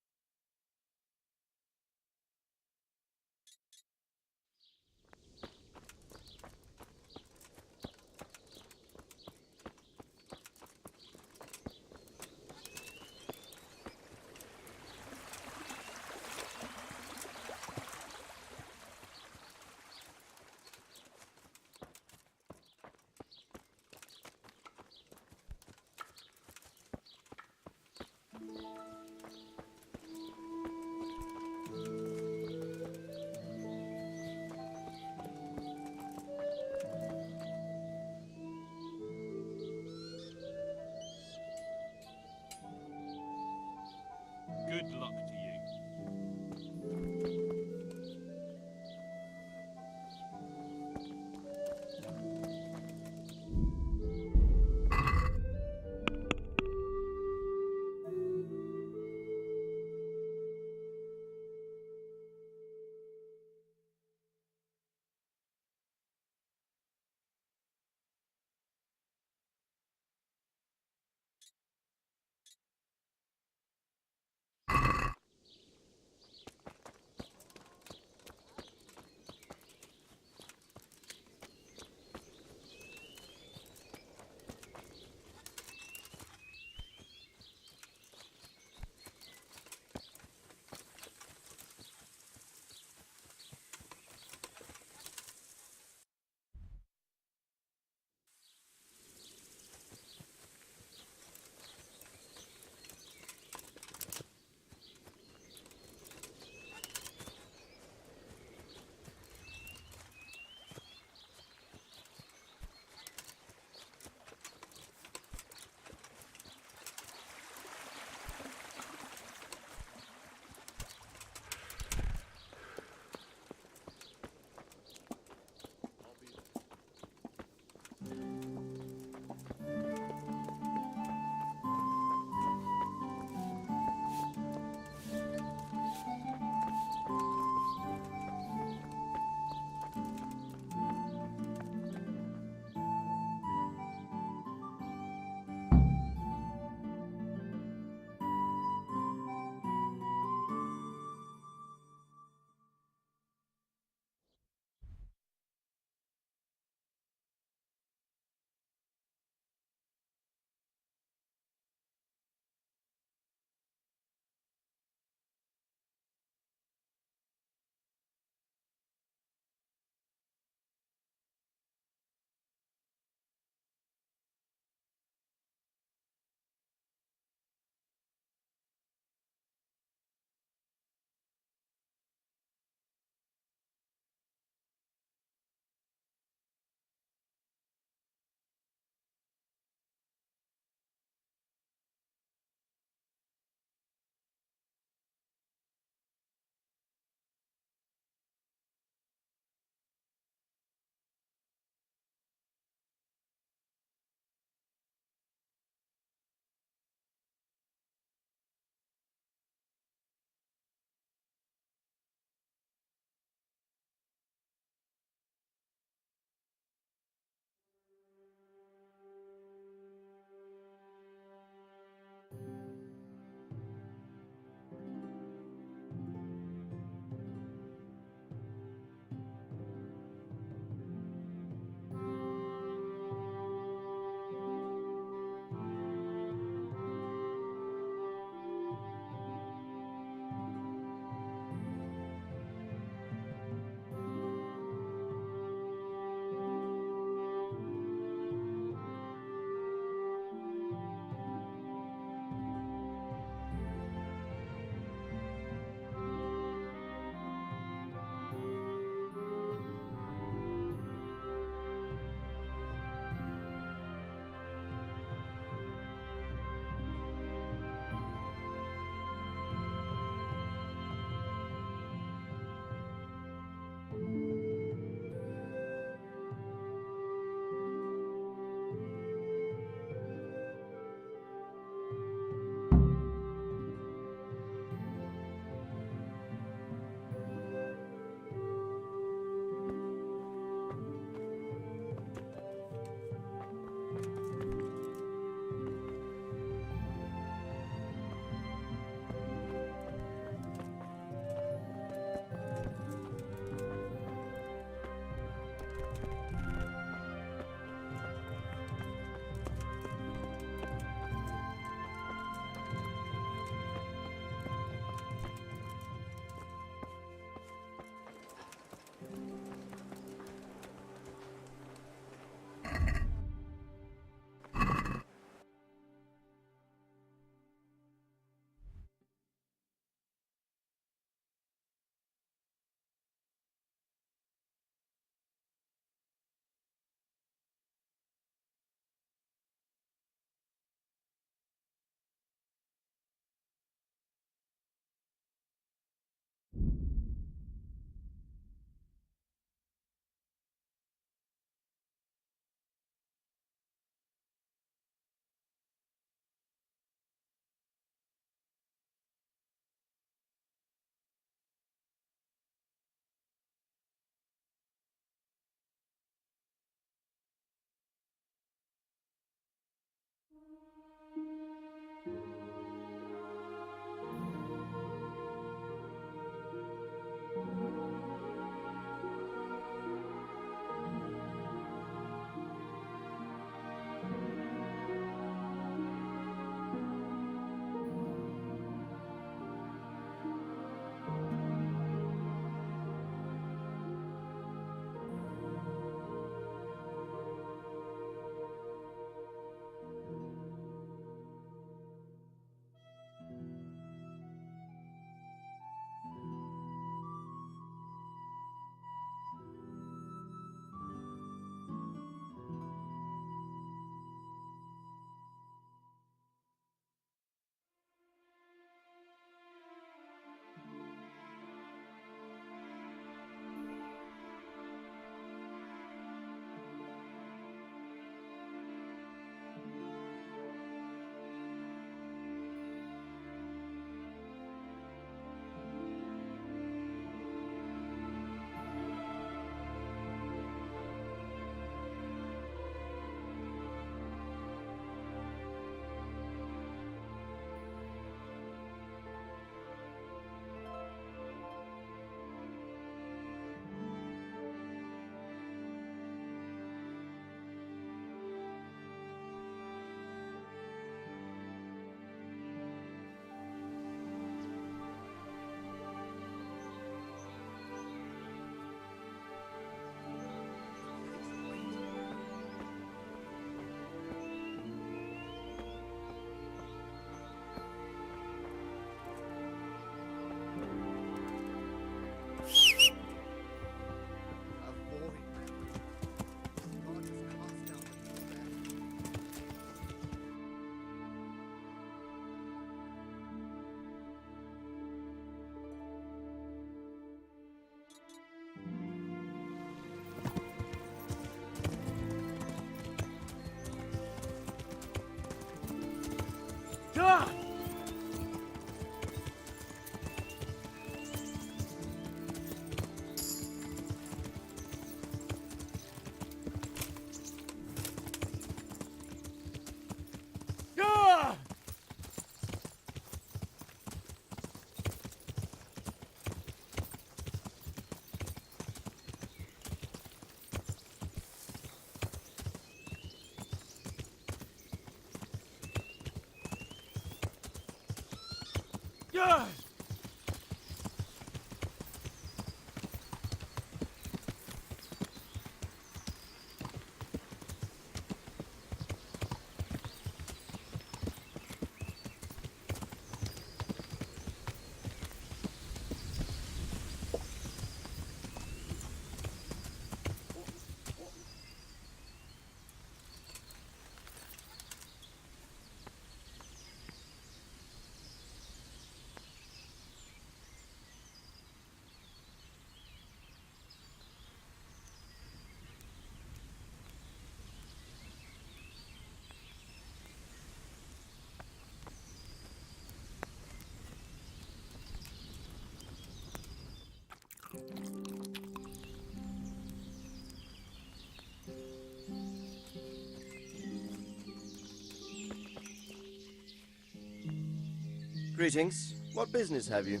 [SPEAKER 9] Greetings. What business have you?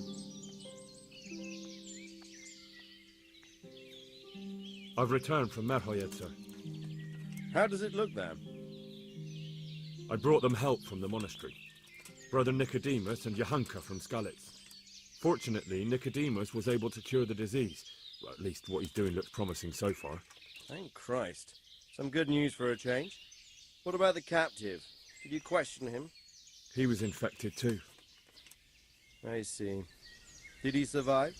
[SPEAKER 7] I've returned from Merhoyed, sir.
[SPEAKER 9] How does it look there?
[SPEAKER 7] I brought them help from the monastery. Brother Nicodemus and Johanka from Skalitz. Fortunately, Nicodemus was able to cure the disease. Well, at least what he's doing looks promising so far.
[SPEAKER 9] Thank Christ. Some good news for a change. What about the captive? Did you question him?
[SPEAKER 7] He was infected too.
[SPEAKER 9] I see. Did he survive?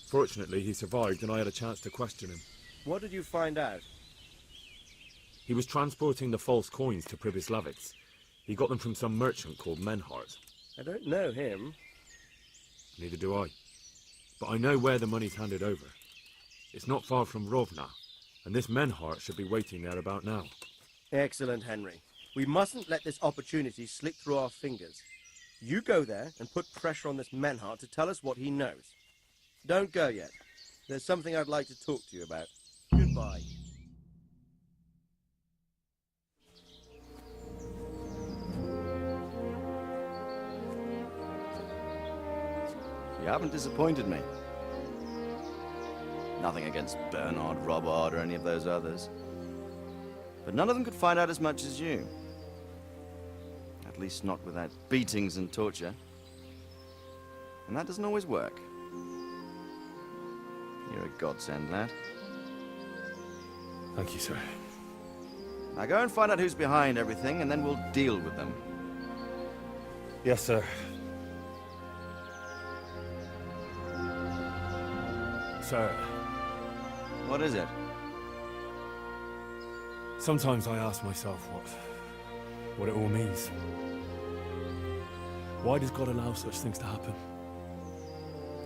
[SPEAKER 7] Fortunately, he survived and I had a chance to question him.
[SPEAKER 9] What did you find out?
[SPEAKER 7] He was transporting the false coins to Pribyslavitz. He got them from some merchant called Menhart.
[SPEAKER 9] I don't know him.
[SPEAKER 7] Neither do I. But I know where the money's handed over. It's not far from Rovna, and this Menhart should be waiting there about now.
[SPEAKER 9] Excellent, Henry. We mustn't let this opportunity slip through our fingers. You go there and put pressure on this Menhart to tell us what he knows. Don't go yet. There's something I'd like to talk to you about. Goodbye.
[SPEAKER 6] You haven't disappointed me. Nothing against Bernard, Robert, or any of those others. But none of them could find out as much as you. At least not without beatings and torture. And that doesn't always work. You're a godsend, lad.
[SPEAKER 7] Thank you, sir.
[SPEAKER 6] Now go and find out who's behind everything, and then we'll deal with them.
[SPEAKER 7] Yes, sir. Sir.
[SPEAKER 6] What is it?
[SPEAKER 7] Sometimes I ask myself what it all means. Why does God allow such things to happen?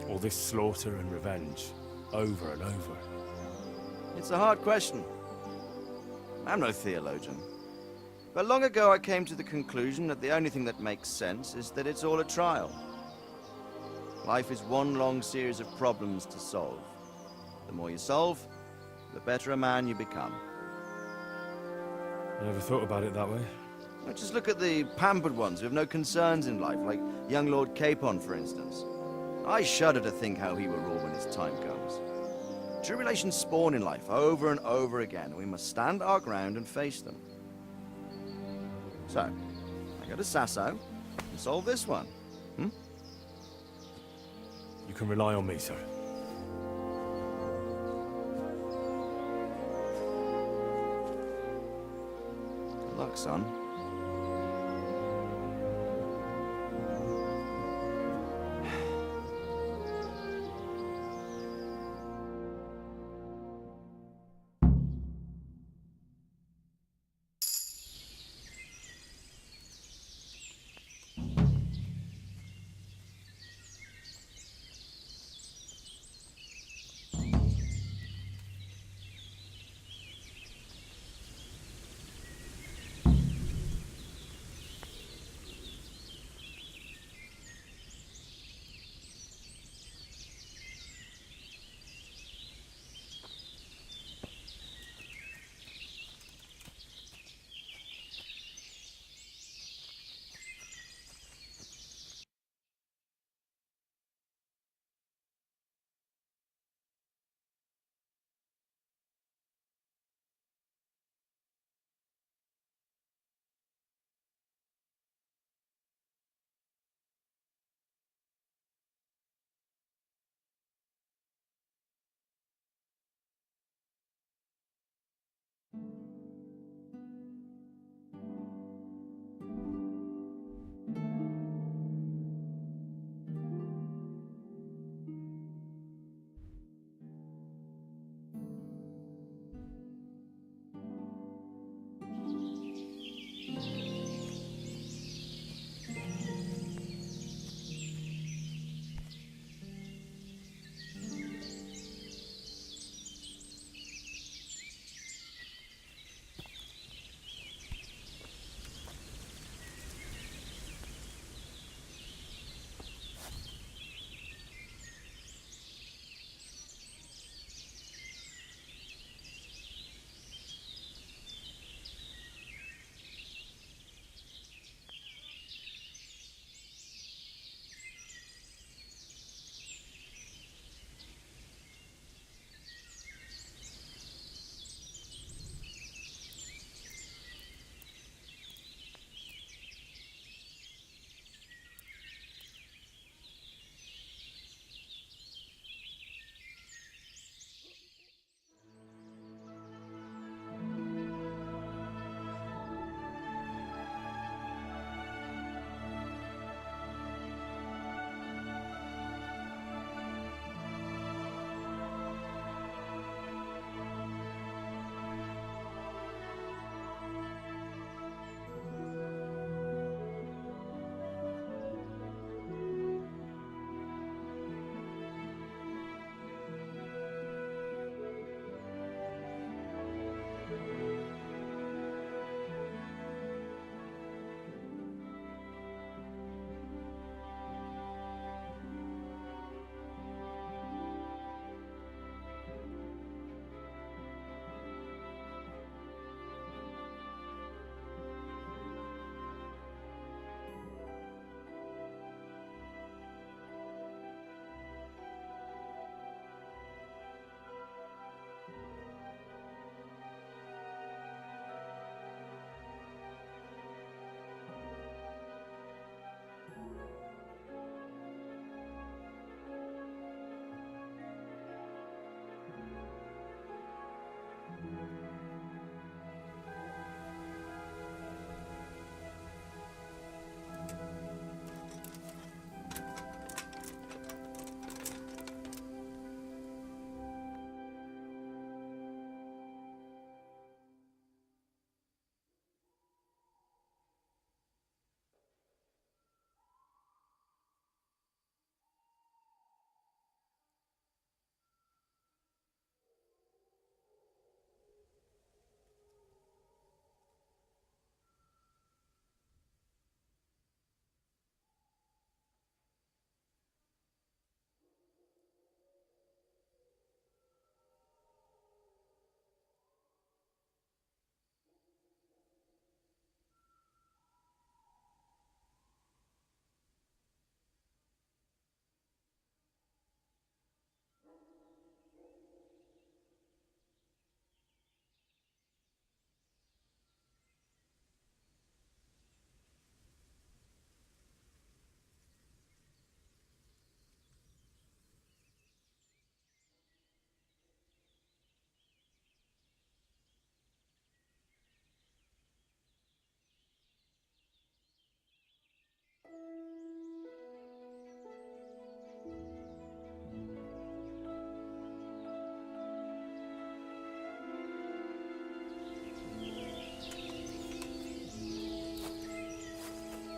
[SPEAKER 7] All this slaughter and revenge, over and over.
[SPEAKER 6] It's a hard question. I'm no theologian. But long ago I came to the conclusion that the only thing that makes sense is that it's all a trial. Life is one long series of problems to solve. The more you solve, the better a man you become.
[SPEAKER 7] I never thought about it that way.
[SPEAKER 6] Well, just look at the pampered ones who have no concerns in life, like young Lord Capon, for instance. I shudder to think how he will rule when his time comes. Tribulations spawn in life over and over again, and we must stand our ground and face them. So, I go to Sasso and solve this one.
[SPEAKER 7] You can rely on me, sir.
[SPEAKER 6] Good luck, son.